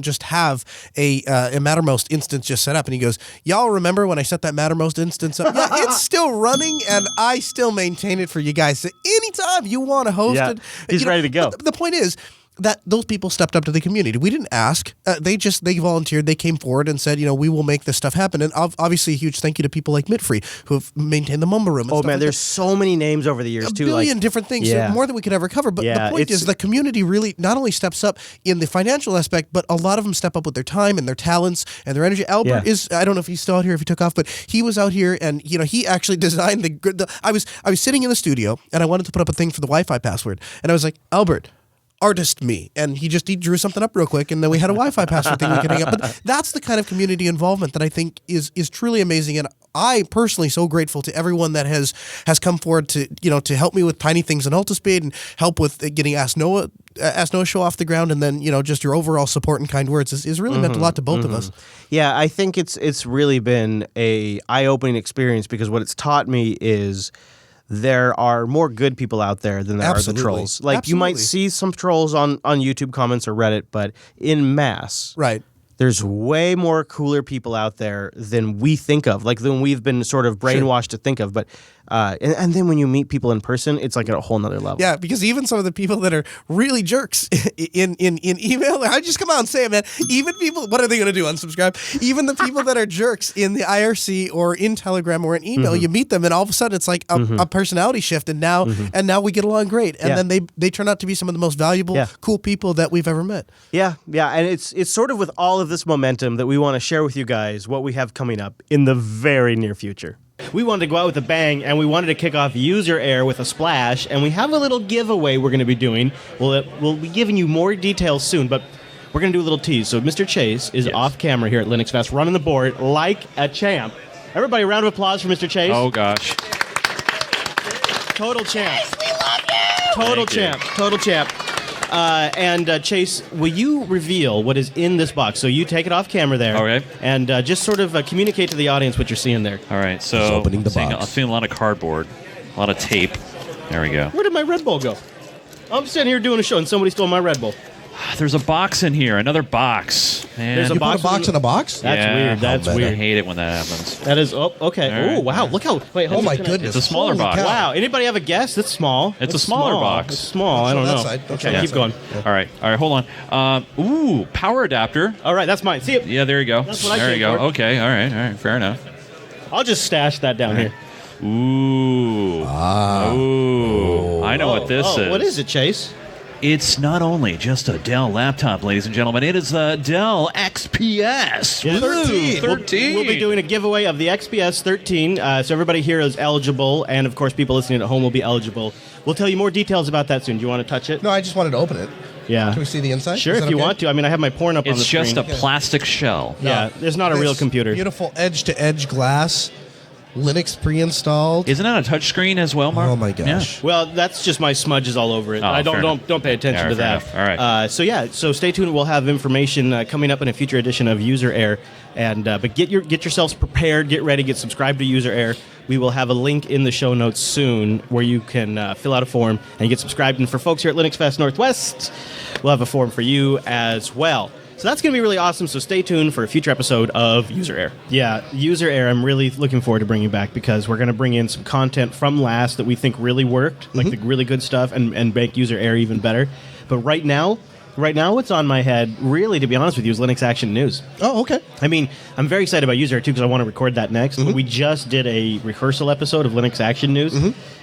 [SPEAKER 3] just have a Mattermost instance just set up. And he goes, y'all remember when I set that Mattermost instance up? Yeah, it's still running and I still maintain it for you guys. So anytime you want to host it.
[SPEAKER 2] He's ready to go.
[SPEAKER 3] The point is, that those people stepped up to the community. We didn't ask. They volunteered. They came forward and said, we will make this stuff happen. And obviously, a huge thank you to people like Mitfree who have maintained the Mumble Room. And
[SPEAKER 2] there's so many names over the years, too.
[SPEAKER 3] A billion different things, more than we could ever cover. But the point is the community really not only steps up in the financial aspect, but a lot of them step up with their time and their talents and their energy. Albert is, I don't know if he's still out here, if he took off, but he was out here and, he actually designed I was sitting in the studio and I wanted to put up a thing for the Wi-Fi password. And I was like, Albert, artist me, and he drew something up real quick, and then we had a Wi-Fi password thing we could hang up. But that's the kind of community involvement that I think is truly amazing, and I personally so grateful to everyone that has come forward to help me with tiny things in Altispeed and help with getting Ask Noah show off the ground, and then just your overall support and kind words is really meant a lot to both of us.
[SPEAKER 2] Yeah, I think it's really been a eye-opening experience because what it's taught me is there are more good people out there than there are the trolls. Like, you might see some trolls on YouTube comments or Reddit, but in mass,
[SPEAKER 3] right,
[SPEAKER 2] there's way more cooler people out there than we think of, like than we've been sort of brainwashed to think of. But and then when you meet people in person, it's like at a whole nother level.
[SPEAKER 3] Yeah, because even some of the people that are really jerks in email, I just come out and say it, man. Even people, what are they going to do? Unsubscribe? Even the people that are jerks in the IRC or in Telegram or in email, you meet them, and all of a sudden it's like a personality shift, and now we get along great, and then they turn out to be some of the most valuable, cool people that we've ever met.
[SPEAKER 2] Yeah, and it's sort of with all of this momentum that we want to share with you guys what we have coming up in the very near future. We wanted to go out with a bang, and we wanted to kick off User Air with a splash, and we have a little giveaway we're going to be doing. We'll be giving you more details soon, but we're going to do a little tease. So Mr. Chase is off camera here at LinuxFest, running the board like a champ. Everybody, round of applause for Mr. Chase.
[SPEAKER 4] Oh, gosh.
[SPEAKER 2] Total champ.
[SPEAKER 6] Chase, we love you!
[SPEAKER 2] Total champ. And Chase, will you reveal what is in this box? So you take it off camera there.
[SPEAKER 4] Okay.
[SPEAKER 2] And just sort of communicate to the audience what you're seeing there.
[SPEAKER 4] All right, so
[SPEAKER 3] opening the box.
[SPEAKER 4] I'm seeing a lot of cardboard, a lot of tape. There we go.
[SPEAKER 2] Where did my Red Bull go? I'm sitting here doing a show and somebody stole my Red Bull.
[SPEAKER 4] There's a box in here, another box. Man.
[SPEAKER 2] There's a
[SPEAKER 3] You
[SPEAKER 2] box
[SPEAKER 3] put a box in a box?
[SPEAKER 2] That's weird. That's
[SPEAKER 4] I
[SPEAKER 2] weird.
[SPEAKER 4] hate it when that happens.
[SPEAKER 2] That is, okay.
[SPEAKER 4] All right.
[SPEAKER 2] Oh, wow. Look how, wait, hold
[SPEAKER 3] Oh,
[SPEAKER 2] on.
[SPEAKER 3] my goodness.
[SPEAKER 4] It's a smaller
[SPEAKER 3] Holy
[SPEAKER 4] box.
[SPEAKER 3] cow.
[SPEAKER 2] Wow. Anybody have a guess? That's small.
[SPEAKER 4] It's a
[SPEAKER 2] That's
[SPEAKER 4] smaller
[SPEAKER 2] small.
[SPEAKER 4] box.
[SPEAKER 2] It's small. I don't
[SPEAKER 3] Don't
[SPEAKER 2] know.
[SPEAKER 3] show that side. Don't
[SPEAKER 2] Okay,
[SPEAKER 3] show
[SPEAKER 2] keep
[SPEAKER 3] that
[SPEAKER 2] going.
[SPEAKER 3] side.
[SPEAKER 4] All right, hold on. Power adapter.
[SPEAKER 2] All right, that's mine. See it?
[SPEAKER 4] Yeah, there you go.
[SPEAKER 2] That's what I
[SPEAKER 4] there
[SPEAKER 2] came
[SPEAKER 4] you go.
[SPEAKER 2] for.
[SPEAKER 4] Okay, all right, fair enough.
[SPEAKER 2] I'll just stash that down here.
[SPEAKER 4] Ooh. Ooh. I know what this is.
[SPEAKER 2] What is it, Chase?
[SPEAKER 4] It's not only just a Dell laptop, ladies and gentlemen. It is the Dell XPS.
[SPEAKER 2] Yeah.
[SPEAKER 4] 13.
[SPEAKER 2] We'll be doing a giveaway of the XPS 13. So everybody here is eligible, and of course, people listening at home will be eligible. We'll tell you more details about that soon. Do you want to touch it?
[SPEAKER 3] No, I just wanted to open it.
[SPEAKER 2] Yeah.
[SPEAKER 3] Can we see the inside?
[SPEAKER 2] Sure,
[SPEAKER 3] Is
[SPEAKER 2] if
[SPEAKER 3] that
[SPEAKER 2] you
[SPEAKER 3] okay?
[SPEAKER 2] want to. I mean, I have my porn up on the
[SPEAKER 4] It's
[SPEAKER 2] screen.
[SPEAKER 4] just a plastic shell.
[SPEAKER 2] Yeah, there's not a real
[SPEAKER 3] This
[SPEAKER 2] computer.
[SPEAKER 3] Beautiful edge-to-edge glass, Linux pre-installed.
[SPEAKER 4] Isn't that a touchscreen as well, Mark?
[SPEAKER 3] Oh my gosh.
[SPEAKER 2] Well, that's just my smudges all over it.
[SPEAKER 4] Oh,
[SPEAKER 2] I
[SPEAKER 4] fair enough.
[SPEAKER 2] don't pay attention
[SPEAKER 4] Yeah,
[SPEAKER 2] to
[SPEAKER 4] fair
[SPEAKER 2] that.
[SPEAKER 4] enough. All right.
[SPEAKER 2] So stay tuned. We'll have information coming up in a future edition of User Air. And but get yourselves prepared. Get ready. Get subscribed to User Air. We will have a link in the show notes soon where you can fill out a form and get subscribed. And for folks here at LinuxFest Northwest, we'll have a form for you as well. So that's going to be really awesome. So stay tuned for a future episode of User Air. Yeah, User Air, I'm really looking forward to bringing back because we're going to bring in some content from last that we think really worked, like the really good stuff, and make User Air even better. But right now, what's on my head, really, to be honest with you, is Linux Action News.
[SPEAKER 3] Oh, okay.
[SPEAKER 2] I mean, I'm very excited about User Air, too, because I want to record that next. But we just did a rehearsal episode of Linux Action News,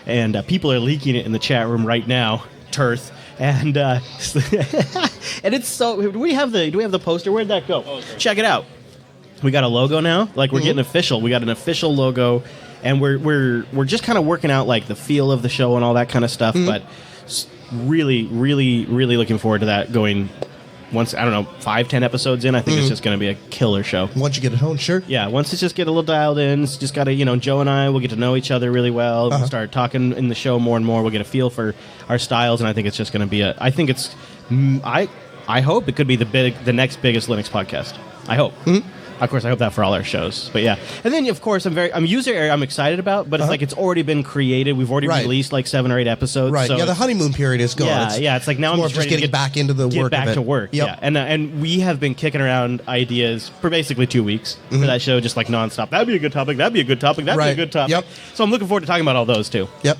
[SPEAKER 2] and people are leaking it in the chat room right now. Turth. And and it's so. Do we have the poster? Where'd that go? Check it out. We got a logo now. Like we're getting official. We got an official logo, and we're just kind of working out like the feel of the show and all that kind of stuff. But really, really, really looking forward to that going. Once, I don't know, 5-10 episodes in, I think it's just going to be a killer show.
[SPEAKER 3] Once you get it home, sure.
[SPEAKER 2] Yeah, once it's just get a little dialed in, it's just got to, Joe and I will get to know each other really well. We'll start talking in the show more and more. We'll get a feel for our styles, and I think it's just going to be I hope it could be the next biggest Linux podcast. I hope. Of course, I hope that for all our shows. But yeah. And then, of course, I'm user area I'm excited about, but it's like it's already been created. We've already released like 7 or 8 episodes.
[SPEAKER 3] Right.
[SPEAKER 2] So
[SPEAKER 3] yeah, the honeymoon period is gone.
[SPEAKER 2] Yeah, it's like now I'm
[SPEAKER 3] more
[SPEAKER 2] just
[SPEAKER 3] just
[SPEAKER 2] ready
[SPEAKER 3] getting back into the work.
[SPEAKER 2] Get back
[SPEAKER 3] of it.
[SPEAKER 2] to work.
[SPEAKER 3] Yep.
[SPEAKER 2] Yeah. And we have been kicking around ideas for basically 2 weeks for that show, just like nonstop. That'd be a good topic. That'd be a good topic. That'd be a good topic.
[SPEAKER 3] Yep.
[SPEAKER 2] So I'm looking forward to talking about all those too.
[SPEAKER 3] Yep.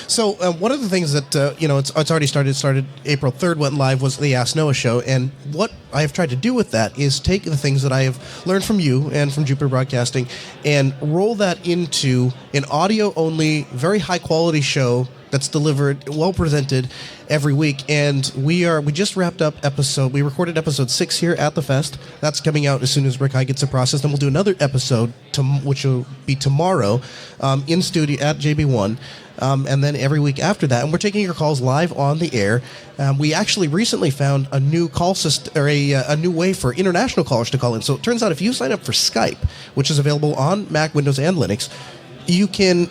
[SPEAKER 3] So one of the things that it's already started April 3rd, went live, was the Ask Noah show, and what I have tried to do with that is take the things that I have learned from you and from Jupiter Broadcasting and roll that into an audio-only, very high-quality show that's delivered, well presented every week. And we just wrapped up we recorded episode 6 here at the Fest. That's coming out as soon as Rick High gets it processed. And we'll do another episode, which will be tomorrow, in studio at JB1. And then every week after that. And we're taking your calls live on the air. We actually recently found a new call system, or a new way for international callers to call in. So it turns out if you sign up for Skype, which is available on Mac, Windows, and Linux, you can,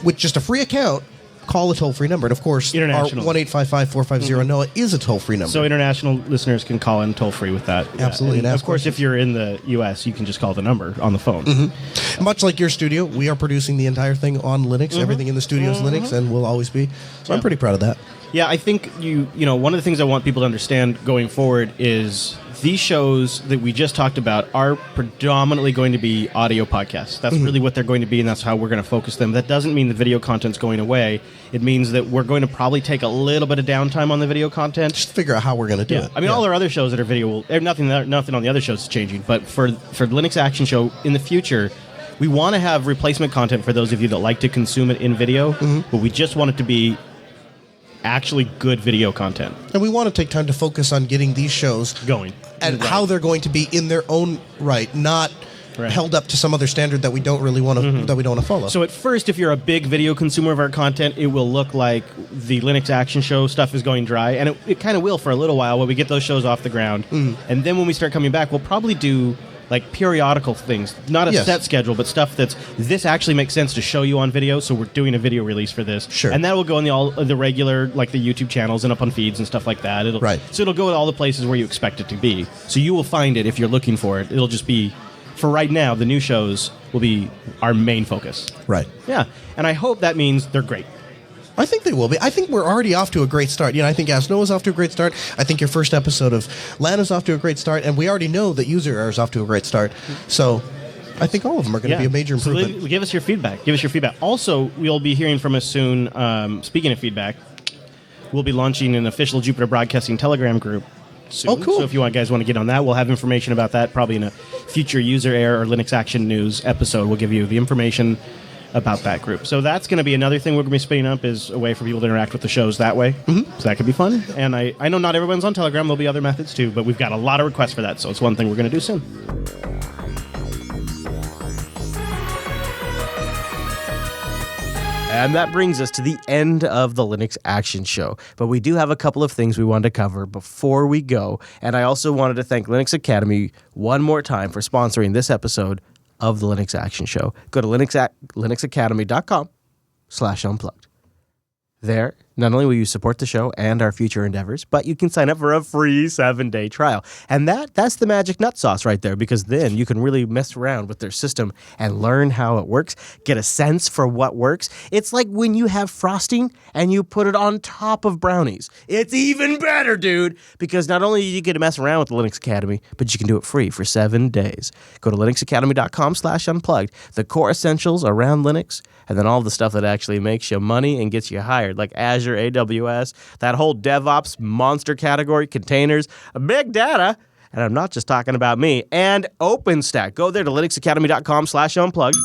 [SPEAKER 3] with just a free account, call a toll-free number. And, of course, our 1-855-450-NOAA is a toll-free number.
[SPEAKER 2] So international listeners can call in toll-free with that.
[SPEAKER 3] Absolutely.
[SPEAKER 2] And of course, if you're in the U.S., you can just call the number on the phone.
[SPEAKER 3] Much like your studio, we are producing the entire thing on Linux. Everything in the studio is Linux, and will always be. So I'm pretty proud of that.
[SPEAKER 2] Yeah, I think one of the things I want people to understand going forward is these shows that we just talked about are predominantly going to be audio podcasts. That's really what they're going to be, and that's how we're going to focus them. That doesn't mean the video content's going away. It means that we're going to probably take a little bit of downtime on the video content.
[SPEAKER 3] Just figure out how we're going to do it.
[SPEAKER 2] I mean, all our other shows that are video, nothing on the other shows is changing. But for the Linux Action Show in the future, we want to have replacement content for those of you that like to consume it in video, but we just want it to be actually good video content.
[SPEAKER 3] And we want to take time to focus on getting these shows
[SPEAKER 2] going
[SPEAKER 3] and how they're going to be in their own right, not held up to some other standard that we don't really want to that we don't want to follow.
[SPEAKER 2] So at first, if you're a big video consumer of our content, it will look like the Linux Action Show stuff is going dry, and it kind of will for a little while while we get those shows off the ground. And then when we start coming back, we'll probably do like periodical things, not a set schedule, but stuff this actually makes sense to show you on video, so we're doing a video release for this.
[SPEAKER 3] Sure.
[SPEAKER 2] And that will go on the regular, like the YouTube channels and up on feeds and stuff like that. So it'll go to all the places where you expect it to be. So you will find it if you're looking for it. It'll just be, for right now, the new shows will be our main focus.
[SPEAKER 3] Right.
[SPEAKER 2] Yeah. And I hope that means they're great.
[SPEAKER 3] I think they will be. I think we're already off to a great start. I think Ask Noah's off to a great start. I think your first episode of LAN is off to a great start. And we already know that User Error is off to a great start. So I think all of them are going to be a major improvement.
[SPEAKER 2] So give us your feedback. Also, we'll be hearing from us soon. Speaking of feedback, we'll be launching an official Jupiter Broadcasting Telegram group soon.
[SPEAKER 3] Oh, cool.
[SPEAKER 2] So if you guys want to get on that, we'll have information about that probably in a future User Error or Linux Action News episode. We'll give you the information about that group. So that's going to be another thing we're going to be spinning up, is a way for people to interact with the shows that way. So that could be fun. And I know not everyone's on Telegram. There'll be other methods too, but we've got a lot of requests for that. So it's one thing we're going to do soon. And that brings us to the end of the Linux Action Show. But we do have a couple of things we wanted to cover before we go. And I also wanted to thank Linux Academy one more time for sponsoring this episode of the Linux Action Show. Go to linuxacademy.com/unplugged. There, not only will you support the show and our future endeavors, but you can sign up for a free 7-day trial. And that's the magic nut sauce right there, because then you can really mess around with their system and learn how it works, get a sense for what works. It's like when you have frosting and you put it on top of brownies. It's even better, dude, because not only do you get to mess around with the Linux Academy, but you can do it free for 7 days. Go to linuxacademy.com/unplugged, the core essentials around Linux, and then all the stuff that actually makes you money and gets you hired, like Azure, AWS, that whole DevOps monster category, containers, big data, and I'm not just talking about me, and OpenStack. Go there to linuxacademy.com/unplugged.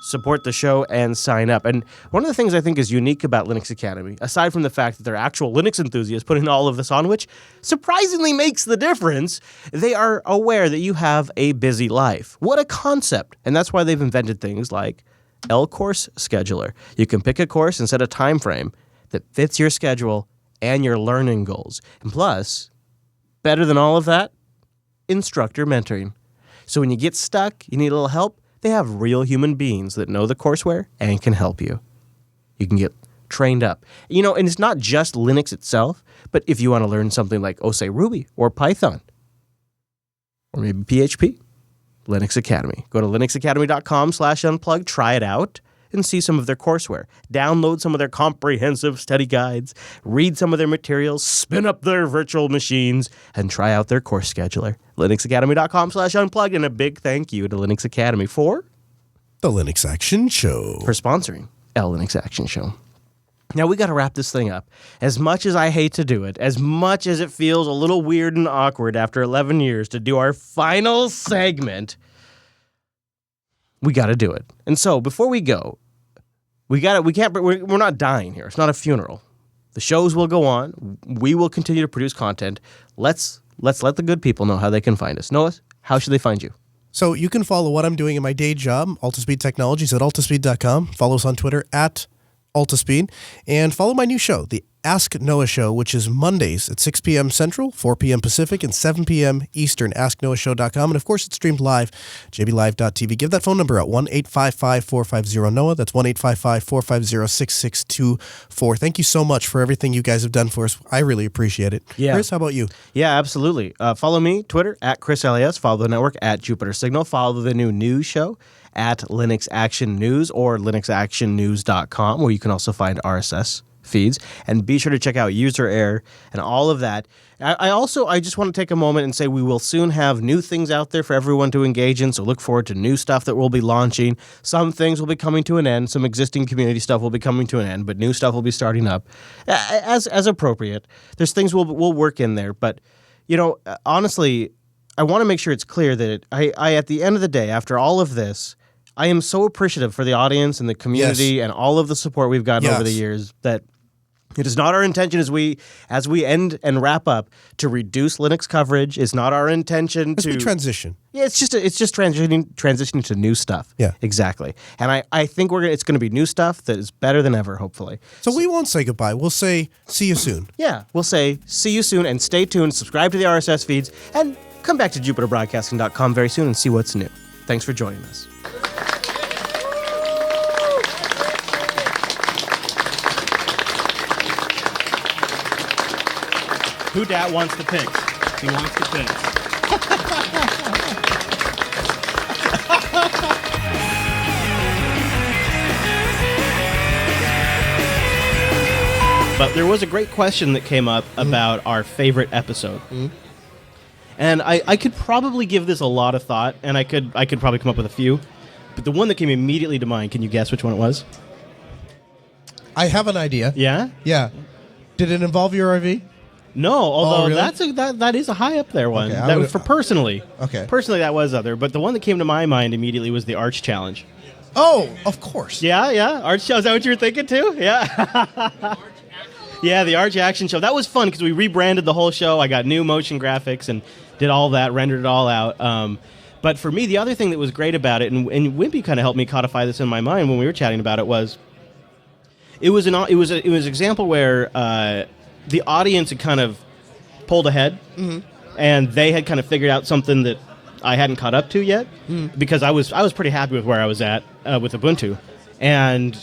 [SPEAKER 2] Support the show and sign up. And one of the things I think is unique about Linux Academy, aside from the fact that they're actual Linux enthusiasts putting all of this on, which surprisingly makes the difference, they are aware that you have a busy life. What a concept. And that's why they've invented things like L-Course Scheduler. You can pick a course and set a time frame that fits your schedule and your learning goals. And plus, better than all of that, instructor mentoring. So when you get stuck, you need a little help, they have real human beings that know the courseware and can help you. You can get trained up. And it's not just Linux itself, but if you want to learn something like, say, Ruby or Python, or maybe PHP, Linux Academy. Go to linuxacademy.com/unplug, try it out, and see some of their courseware. Download some of their comprehensive study guides, read some of their materials, spin up their virtual machines, and try out their course scheduler. linuxacademy.com/unplugged, and a big thank you to Linux Academy for
[SPEAKER 3] the Linux Action Show.
[SPEAKER 2] For sponsoring Linux Action Show. Now, we got to wrap this thing up. As much as I hate to do it, as much as it feels a little weird and awkward after 11 years to do our final segment, we got to do it. And so, before we go, we're not dying here. It's not a funeral. The shows will go on. We will continue to produce content. Let's let the good people know how they can find us. Noah, how should they find you?
[SPEAKER 3] So you can follow what I'm doing in my day job, Altaspeed Technologies, at altaspeed.com. Follow us on Twitter at Altaspeed, and follow my new show, the Ask Noah Show, which is Mondays at 6 p.m. Central, 4 p.m. Pacific, and 7 p.m. Eastern, asknoahshow.com. And, of course, it's streamed live, jblive.tv. Give that phone number out, 1-855-450-NOAH. That's 1-855-450-6624. Thank you so much for everything you guys have done for us. I really appreciate it.
[SPEAKER 2] Yeah.
[SPEAKER 3] Chris, how about you?
[SPEAKER 2] Yeah, absolutely. Follow me, Twitter, at ChrisLAS. Follow the network, at Jupiter Signal. Follow the new news show at Linux Action News or linuxactionnews.com, where you can also find RSS feeds. And be sure to check out User Error and all of that. I just want to take a moment and say we will soon have new things out there for everyone to engage in, so look forward to new stuff that we'll be launching. Some things will be coming to an end. Some existing community stuff will be coming to an end, but new stuff will be starting up as appropriate. There's things we'll work in there, but honestly, I want to make sure it's clear that I at the end of the day, after all of this, I am so appreciative for the audience and the community and all of the support we've gotten over the years that it is not our intention as we end and wrap up to reduce Linux coverage. It's not our intention to
[SPEAKER 3] transition.
[SPEAKER 2] Yeah, it's just transitioning to new stuff.
[SPEAKER 3] Yeah,
[SPEAKER 2] exactly. And I think it's going to be new stuff that is better than ever, hopefully.
[SPEAKER 3] So we won't say goodbye. We'll say see you soon.
[SPEAKER 2] Yeah, we'll say see you soon, and stay tuned. Subscribe to the RSS feeds, and come back to JupiterBroadcasting.com very soon and see what's new. Thanks for joining us.
[SPEAKER 1] Who dat wants the pics? He wants the pics. But there was a great question that came up about our favorite episode. And I could probably give this a lot of thought, and I could probably come up with a few. But the one that came immediately to mind, can you guess which one it was?
[SPEAKER 3] I have an idea.
[SPEAKER 2] Yeah?
[SPEAKER 3] Yeah. Did it involve your RV?
[SPEAKER 2] No, although
[SPEAKER 3] really?
[SPEAKER 2] that is a high up there one.
[SPEAKER 3] Okay,
[SPEAKER 2] that was for personally.
[SPEAKER 3] Okay.
[SPEAKER 2] Personally, that was other. But the one that came to my mind immediately was the Arch Challenge.
[SPEAKER 3] Oh, of course.
[SPEAKER 2] Yeah. Arch Challenge. Is that what you were thinking too? Yeah. Yeah, the Arch Action Show. That was fun because we rebranded the whole show. I got new motion graphics and did all that, rendered it all out. But for me, the other thing that was great about it, and Wimpy kind of helped me codify this in my mind when we were chatting about it, was it was an example where the audience had kind of pulled ahead, and they had kind of figured out something that I hadn't caught up to yet, because I was pretty happy with where I was at with Ubuntu, and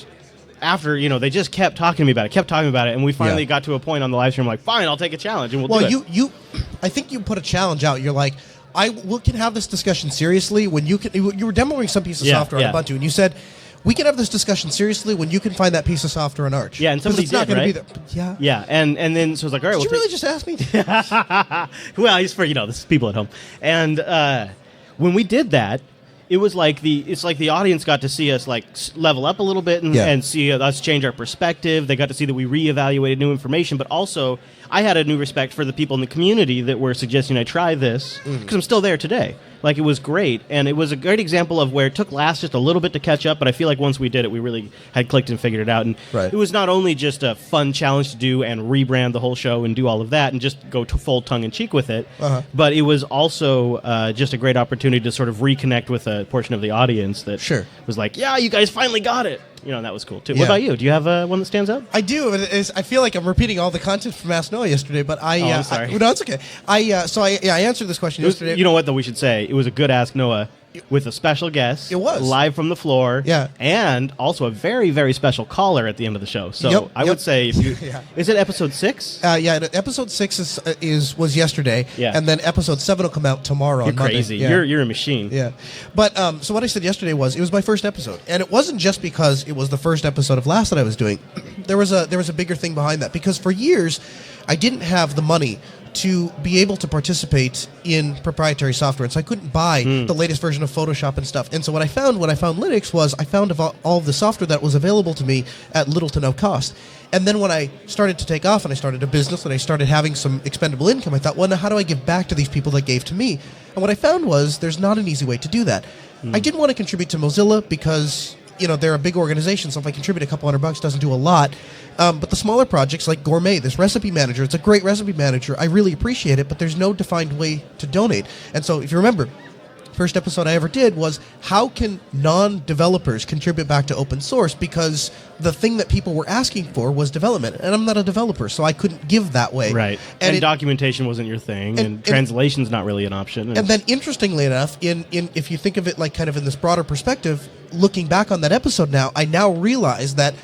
[SPEAKER 2] after they just kept talking to me about it, and we finally got to a point on the live stream like, fine, I'll take a challenge and we'll do it.
[SPEAKER 3] You I think you put a challenge out. You're like, we can have this discussion seriously when you were demoing some piece of software on Ubuntu, and you said, we can have this discussion seriously when you can find that piece of software on Arch.
[SPEAKER 2] Yeah, and somebody
[SPEAKER 3] it's not
[SPEAKER 2] did, right?
[SPEAKER 3] Be there.
[SPEAKER 2] Yeah, and then so I was like, all right.
[SPEAKER 3] Did you really just ask me?
[SPEAKER 2] Well, it's for this is people at home, and when we did that, it was like the audience got to see us like level up a little bit and see us change our perspective. They got to see that we reevaluated new information, but also I had a new respect for the people in the community that were suggesting I try this because I'm still there today. Like, it was great, and it was a great example of where it took Last just a little bit to catch up, but I feel like once we did it, we really had clicked and figured it out. And it was not only just a fun challenge to do and rebrand the whole show and do all of that and just go to full tongue-in-cheek with it, but it was also just a great opportunity to sort of reconnect with a portion of the audience that was like, yeah, you guys finally got it. That was cool, too. What about you? Do you have one that stands out?
[SPEAKER 3] I do. I feel like I'm repeating all the content from Ask Noah yesterday, but
[SPEAKER 2] I'm sorry.
[SPEAKER 3] No, it's okay. I answered this question yesterday.
[SPEAKER 1] You know what, though, we should say? It was a good Ask Noah
[SPEAKER 2] with a special guest.
[SPEAKER 3] It was.
[SPEAKER 2] Live from the floor.
[SPEAKER 3] Yeah.
[SPEAKER 2] And also a very, very special caller at the end of the show. So I would say, if you, is it episode 6?
[SPEAKER 3] Episode 6 was yesterday.
[SPEAKER 2] Yeah.
[SPEAKER 3] And then episode 7 will come out tomorrow on Monday.
[SPEAKER 2] Crazy.
[SPEAKER 3] Yeah.
[SPEAKER 2] You're a machine.
[SPEAKER 3] Yeah. But so what I said yesterday was, it was my first episode. And it wasn't just because it was the first episode of Last that I was doing. There was a bigger thing behind that. Because for years, I didn't have the money to be able to participate in proprietary software. And so I couldn't buy the latest version of Photoshop and stuff. And so what I found when I found Linux was I found all of the software that was available to me at little to no cost. And then when I started to take off and I started a business and I started having some expendable income, I thought, well, now how do I give back to these people that gave to me? And what I found was there's not an easy way to do that. I didn't want to contribute to Mozilla because they're a big organization, so if I contribute a couple $100 doesn't do a lot. But the smaller projects like Gourmet, this recipe manager, it's a great recipe manager. I really appreciate it, but there's no defined way to donate. And so if you remember, first episode I ever did was how can non-developers contribute back to open source, because the thing that people were asking for was development, and I'm not a developer, so I couldn't give that way.
[SPEAKER 2] Right. And documentation wasn't your thing, and translation's not really an option.
[SPEAKER 3] And then interestingly enough, in if you think of it like kind of in this broader perspective, looking back on that episode now, I now realize that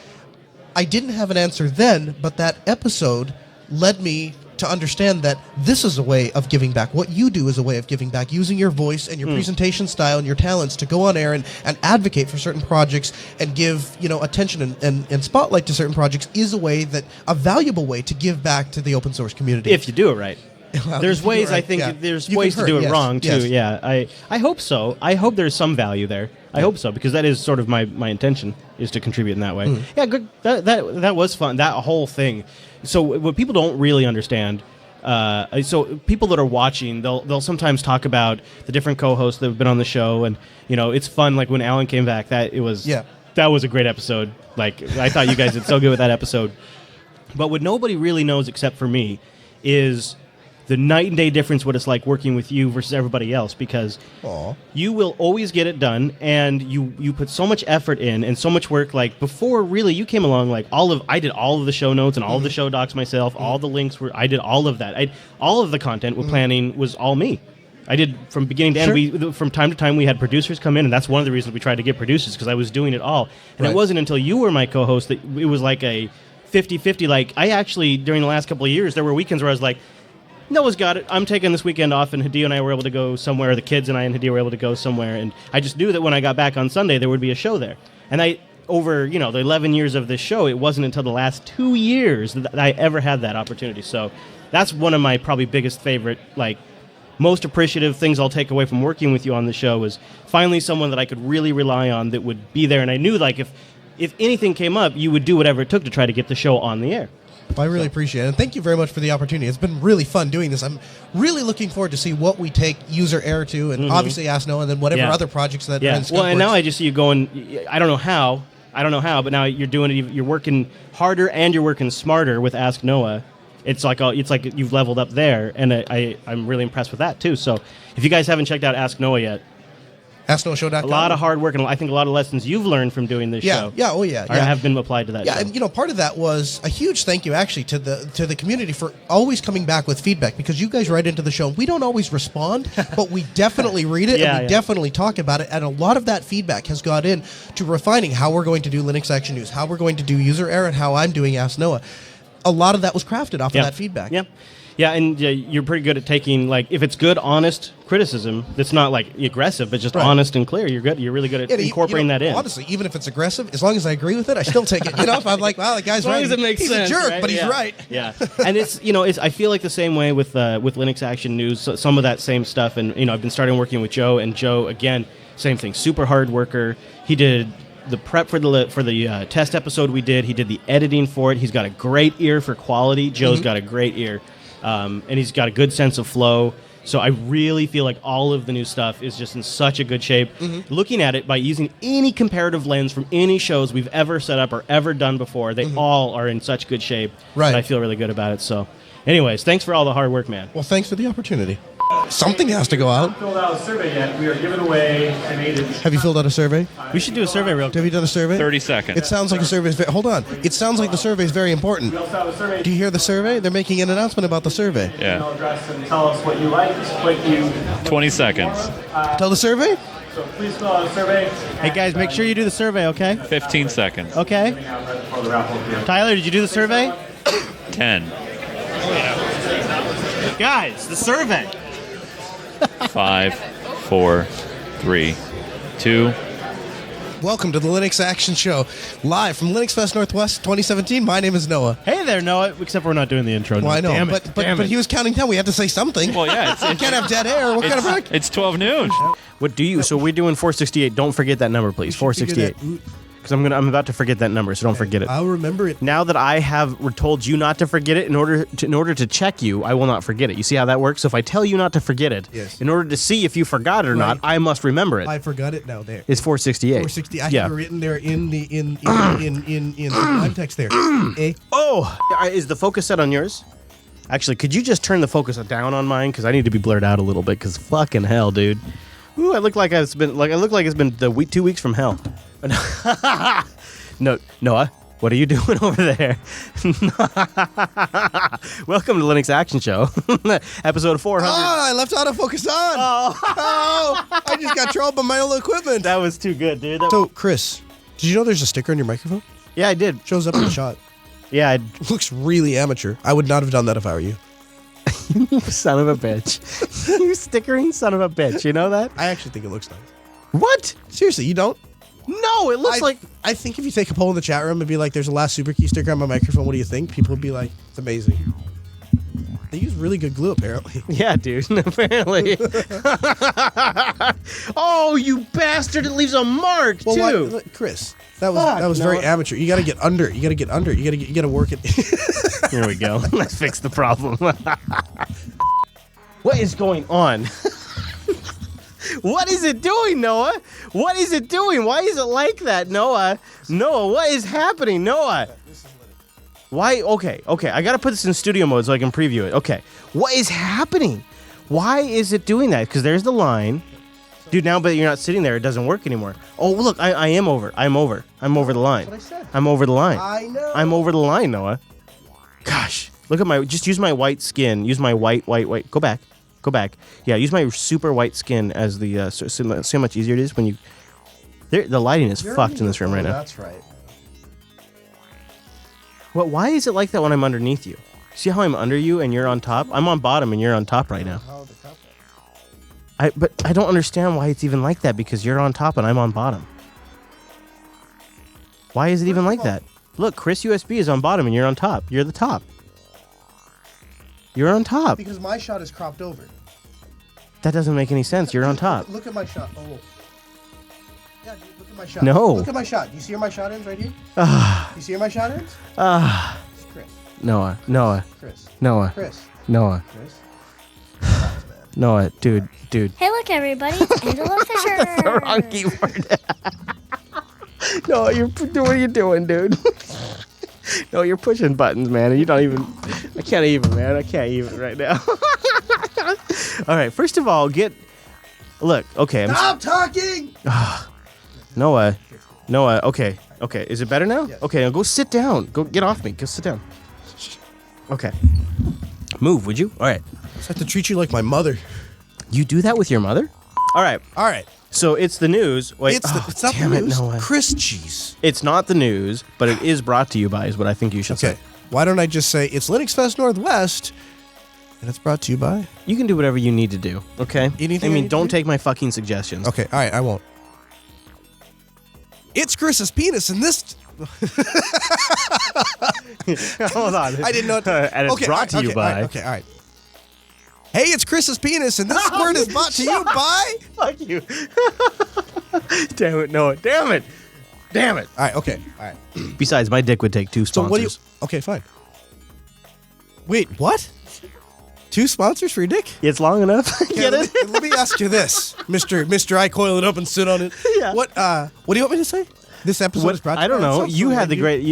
[SPEAKER 3] I didn't have an answer then, but that episode led me to understand that this is a way of giving back. What you do is a way of giving back, using your voice and your presentation style and your talents to go on air and advocate for certain projects and give attention and spotlight to certain projects is a valuable way to give back to the open source community.
[SPEAKER 2] If you do it right.
[SPEAKER 3] Well,
[SPEAKER 2] there's ways, I think, there's ways to do it wrong, too.
[SPEAKER 3] Yes.
[SPEAKER 2] Yeah, I hope so. I hope there's some value there. I hope so, because that is sort of my intention, is to contribute in that way. Yeah, good. That was fun, that whole thing. So what people don't really understand, so people that are watching, they'll sometimes talk about the different co-hosts that have been on the show, and, it's fun, like when Alan came back, that was a great episode. Like, I thought you guys did so good with that episode. But what nobody really knows except for me is the night and day difference what it's like working with you versus everybody else, because you will always get it done, and you put so much effort in and so much work. Like before really you came along, like I did all of the show notes and all of the show docs myself, all the links I did all of that. All of the content with planning was all me. I did from beginning to end. From time to time we had producers come in, and that's one of the reasons we tried to get producers, because I was doing it all. And it wasn't until you were my co-host that it was like a 50-50. Like I actually, during the last couple of years, there were weekends where I was like, Noah's got it. I'm taking this weekend off, and Hideo and I were able to go somewhere. The kids and I and Hideo were able to go somewhere, and I just knew that when I got back on Sunday, there would be a show there. And over the 11 years of this show, it wasn't until the last 2 years that I ever had that opportunity. So that's one of my probably biggest favorite, most appreciative things I'll take away from working with you on the show is finally someone that I could really rely on that would be there. And I knew if anything came up, you would do whatever it took to try to get the show on the air.
[SPEAKER 3] I really appreciate it. And thank you very much for the opportunity. It's been really fun doing this. I'm really looking forward to see what we take User Air to, and obviously Ask Noah, and then whatever other projects that are in Skunkworks.
[SPEAKER 2] Well, and now I just see you going, I don't know how, but now you're doing it. You're working harder and you're working smarter with Ask Noah. It's like you've leveled up there, and I'm really impressed with that, too. So if you guys haven't checked out Ask Noah yet,
[SPEAKER 3] AskNoahShow.com.
[SPEAKER 2] A lot of hard work, and I think a lot of lessons you've learned from doing this show. Have been applied to that show.
[SPEAKER 3] And part of that was a huge thank you actually to the community for always coming back with feedback, because you guys write into the show. We don't always respond, but we definitely read it and we definitely talk about it. And a lot of that feedback has gone in to refining how we're going to do Linux Action News, how we're going to do User Error, and how I'm doing Ask Noah. A lot of that was crafted off of that feedback.
[SPEAKER 2] Yep. Yeah, and you're pretty good at taking, if it's good, honest criticism that's not, aggressive, but just honest and clear, you're good. You're really good at incorporating that in.
[SPEAKER 3] Honestly, even if it's aggressive, as long as I agree with it, I still take it. If I'm like, wow, the guy's right.
[SPEAKER 2] As long as it makes
[SPEAKER 3] he's
[SPEAKER 2] sense,
[SPEAKER 3] a jerk,
[SPEAKER 2] right?
[SPEAKER 3] but he's right.
[SPEAKER 2] Yeah. And it's, I feel like the same way with Linux Action News, so some of that same stuff. And, I've been starting working with Joe, and Joe, again, same thing, super hard worker. He did the prep for the test episode we did. He did the editing for it. He's got a great ear for quality. Joe's got a great ear. And he's got a good sense of flow. So I really feel like all of the new stuff is just in such a good shape. Looking at it by using any comparative lens from any shows we've ever set up or ever done before, they all are in such good shape.
[SPEAKER 3] Right.
[SPEAKER 2] And I feel really good about it. So anyways, thanks for all the hard work, man.
[SPEAKER 3] Well, thanks for the opportunity. Something has to go out.
[SPEAKER 6] Filled out a survey yet. We are giving away an 8-inch.
[SPEAKER 3] Have you filled out a survey?
[SPEAKER 2] We should do a survey real quick.
[SPEAKER 3] Have you done a survey?
[SPEAKER 4] 30 seconds.
[SPEAKER 3] It sounds like a survey is hold on. It sounds like the survey is very important.
[SPEAKER 6] We also have a survey.
[SPEAKER 3] Do you hear the survey? They're making an announcement about the survey.
[SPEAKER 4] Yeah.
[SPEAKER 6] Email address and tell us what you like. Just click you.
[SPEAKER 4] 20 seconds.
[SPEAKER 3] Tell the survey?
[SPEAKER 6] So please fill out a survey.
[SPEAKER 2] Hey guys, make sure you do the survey, okay?
[SPEAKER 4] 15 seconds.
[SPEAKER 2] Okay. Tyler, did you do the survey?
[SPEAKER 4] 10.
[SPEAKER 2] Guys, the survey.
[SPEAKER 4] 5, 4, 3, 2.
[SPEAKER 3] Welcome to the Linux Action Show, live from LinuxFest Northwest 2017. My name is Noah.
[SPEAKER 2] Hey there, Noah. Except we're not doing the intro.
[SPEAKER 3] Well, I know,
[SPEAKER 2] Damn
[SPEAKER 3] but
[SPEAKER 2] it.
[SPEAKER 3] he was counting down. We have to say something.
[SPEAKER 4] Well, yeah,
[SPEAKER 3] You can't have dead air. What kind of heck?
[SPEAKER 4] it's 12 noon.
[SPEAKER 2] What do you? So we're doing 468. Don't forget that number, please. 468. Because I'm about to forget that number, so don't forget it.
[SPEAKER 3] I'll remember it.
[SPEAKER 2] Now that I have told you not to forget it, in order to check you, I will not forget it. You see how that works? So if I tell you not to forget it,
[SPEAKER 3] Yes.
[SPEAKER 2] in order to see if you forgot it or not, I must remember it.
[SPEAKER 3] I forgot it now. There.
[SPEAKER 2] It's 468.
[SPEAKER 3] 460. I have it written there in the live text there.
[SPEAKER 2] Oh, is the focus set on yours? Actually, could you just turn the focus down on mine? Because I need to be blurred out a little bit. Because fucking hell, dude. Ooh, I look like it's been the 2 weeks from hell. No, Noah, what are you doing over there? Welcome to Linux Action Show, episode 400.
[SPEAKER 3] Oh, I left autofocus on. Oh, I just got trolled by my own equipment.
[SPEAKER 2] That was too good, dude.
[SPEAKER 3] So, Chris, did you know there's a sticker on your microphone?
[SPEAKER 2] Yeah, I did.
[SPEAKER 3] Shows up in the shot.
[SPEAKER 2] Yeah,
[SPEAKER 3] Looks really amateur. I would not have done that if I were you.
[SPEAKER 2] you son of a bitch. You stickering son of a bitch. You know that?
[SPEAKER 3] I actually think it looks nice.
[SPEAKER 2] What?
[SPEAKER 3] Seriously, you don't?
[SPEAKER 2] No, it looks like...
[SPEAKER 3] I think if you take a poll in the chat room and be like, there's a last super key sticker on my microphone, what do you think? People would be like, it's amazing. They use really good glue, apparently.
[SPEAKER 2] Yeah, dude, apparently. Oh, you bastard, it leaves a mark,
[SPEAKER 3] Well,
[SPEAKER 2] too.
[SPEAKER 3] why, Chris, that was very amateur. You gotta get under. You gotta work it.
[SPEAKER 2] Here we go. Let's fix the problem. What is going on? What is it doing, Noah? What is it doing? Why is it like that, Noah? Noah, what is happening, Noah? Why? Okay. I gotta put this in studio mode so I can preview it. Okay. What is happening? Why is it doing that? Because there's the line. Dude, now but you're not sitting there, it doesn't work anymore. Oh, look, I am over. I'm over the line.
[SPEAKER 3] That's what I said.
[SPEAKER 2] I'm over the line.
[SPEAKER 3] I know.
[SPEAKER 2] I'm over the line, Noah. Gosh. Look at just use my white skin. Use my white. Go back. Yeah, use my super white skin as the, so much easier it is when you, the lighting is fucked in this room right now.
[SPEAKER 3] That's right.
[SPEAKER 2] What? Why is it like that when I'm underneath you? See how I'm under you and you're on top? I'm on bottom and you're on top right now. But I don't understand why it's even like that because you're on top and I'm on bottom. Why is it even like that? Look, Chris USB is on bottom and you're on top. You're the top. You're on top.
[SPEAKER 3] Because my shot is cropped over.
[SPEAKER 2] That doesn't make any sense. You're on top.
[SPEAKER 3] Look at my shot. Oh. Yeah, dude, look at my shot.
[SPEAKER 2] No.
[SPEAKER 3] Look at my shot. You see where my shot ends right here? You see where my shot ends? It's Chris.
[SPEAKER 2] Noah.
[SPEAKER 3] Chris.
[SPEAKER 2] Noah.
[SPEAKER 3] Chris.
[SPEAKER 2] Noah.
[SPEAKER 3] Chris.
[SPEAKER 2] Noah, dude.
[SPEAKER 7] Hey, look, everybody. It's Angela Fisher.
[SPEAKER 2] The wrong keyboard. No, what are you doing, dude? No, you're pushing buttons, man, and you don't even... I can't even right now. All right, first of all, look, okay.
[SPEAKER 3] Stop talking!
[SPEAKER 2] Noah, okay. Is it better now?
[SPEAKER 3] Yes.
[SPEAKER 2] Okay, now go sit down. Go get off me. Go sit down. Okay. Move, would you? All right.
[SPEAKER 3] I just have to treat you like my mother.
[SPEAKER 2] You do that with your mother? All right. So it's the news. Wait,
[SPEAKER 3] It's not the
[SPEAKER 2] damn
[SPEAKER 3] news.
[SPEAKER 2] it, Noah.
[SPEAKER 3] Chris cheese.
[SPEAKER 2] It's not the news, but it is brought to you by is what I think you should
[SPEAKER 3] Okay.
[SPEAKER 2] say.
[SPEAKER 3] Why don't I just say it's LinuxFest Northwest, and it's brought to you by...
[SPEAKER 2] You can do whatever you need to do, okay?
[SPEAKER 3] Anything
[SPEAKER 2] I
[SPEAKER 3] I
[SPEAKER 2] mean,
[SPEAKER 3] need to
[SPEAKER 2] don't
[SPEAKER 3] do?
[SPEAKER 2] take my fucking suggestions.
[SPEAKER 3] Okay, all right, I won't. It's Chris's penis, and this...
[SPEAKER 2] Hold on.
[SPEAKER 3] I didn't know...
[SPEAKER 2] And it's brought to you by...
[SPEAKER 3] Okay, all right. Hey, it's Chris's penis, and this word is brought to you by...
[SPEAKER 2] Fuck you. Damn it, Noah. Damn it.
[SPEAKER 3] All right, okay, all right.
[SPEAKER 2] Besides, my dick would take 2
[SPEAKER 3] So
[SPEAKER 2] sponsors.
[SPEAKER 3] what do you... Okay, fine. Wait, what? 2 sponsors for your dick?
[SPEAKER 2] It's long enough. Get it?
[SPEAKER 3] Let me ask you this, Mr. I coil it up and sit on it.
[SPEAKER 2] Yeah.
[SPEAKER 3] What do you want me to say? This episode is brought to you
[SPEAKER 2] I don't
[SPEAKER 3] by...
[SPEAKER 2] know.
[SPEAKER 3] It sounds
[SPEAKER 2] You
[SPEAKER 3] so
[SPEAKER 2] had the
[SPEAKER 3] like
[SPEAKER 2] great...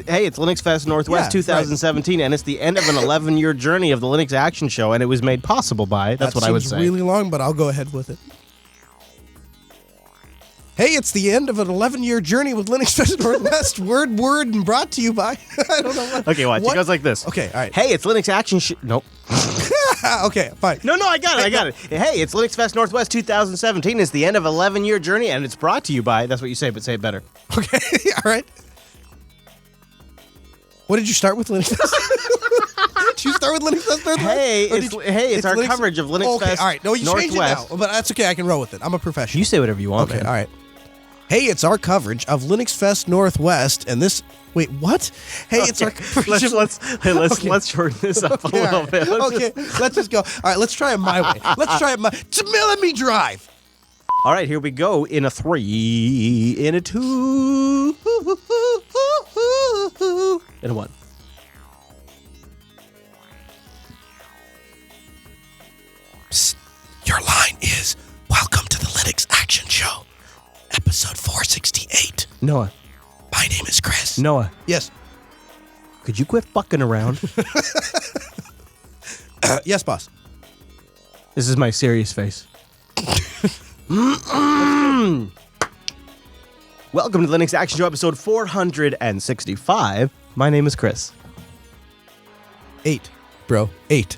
[SPEAKER 2] hey, it's LinuxFest Northwest
[SPEAKER 3] Yeah,
[SPEAKER 2] 2017, and it's the end of an 11-year journey of the Linux Action Show, and it was made possible by... That's what I would
[SPEAKER 3] seems
[SPEAKER 2] say.
[SPEAKER 3] really long, but I'll go ahead with it. Hey, it's the end of an 11-year journey with LinuxFest Northwest. word, and brought to you by... I don't know what...
[SPEAKER 2] Okay, watch.
[SPEAKER 3] What?
[SPEAKER 2] It goes like this.
[SPEAKER 3] Okay, all right.
[SPEAKER 2] Hey, it's Linux Action Nope.
[SPEAKER 3] Okay, fine.
[SPEAKER 2] No, I got it. Hey, it's LinuxFest Northwest 2017. It's the end of an 11-year journey, and it's brought to you by, that's what you say, but say it better.
[SPEAKER 3] Okay, all right. What did you start with, Linux? Did you start with LinuxFest Northwest?
[SPEAKER 2] It's our
[SPEAKER 3] Linux?
[SPEAKER 2] coverage of LinuxFest
[SPEAKER 3] Okay, all right. No, you change it now, but that's okay. I can roll with it. I'm a professional.
[SPEAKER 2] You say whatever you want,
[SPEAKER 3] Okay,
[SPEAKER 2] man.
[SPEAKER 3] all right. Hey, it's our coverage of LinuxFest Northwest, and this. Wait, what? Hey, it's our coverage.
[SPEAKER 2] Let's shorten this up a little bit.
[SPEAKER 3] Let's just go. All right, let's try it my way. Let's try it let me drive.
[SPEAKER 2] All right, here we go. In a 3, in a 2, in a 1.
[SPEAKER 3] Psst. Your line is welcome to the Linux Action Show, episode 468.
[SPEAKER 2] Noah.
[SPEAKER 3] My name is Chris.
[SPEAKER 2] Noah.
[SPEAKER 3] Yes.
[SPEAKER 2] Could you quit fucking around?
[SPEAKER 3] Yes, boss.
[SPEAKER 2] This is my serious face. Welcome to the Linux Action Show, episode 465. My name is Chris.
[SPEAKER 3] 8, bro. 8.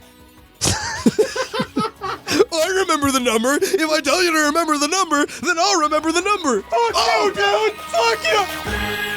[SPEAKER 3] I remember the number. If I tell you to remember the number, then I'll remember the number. Oh, dude. Fuck you.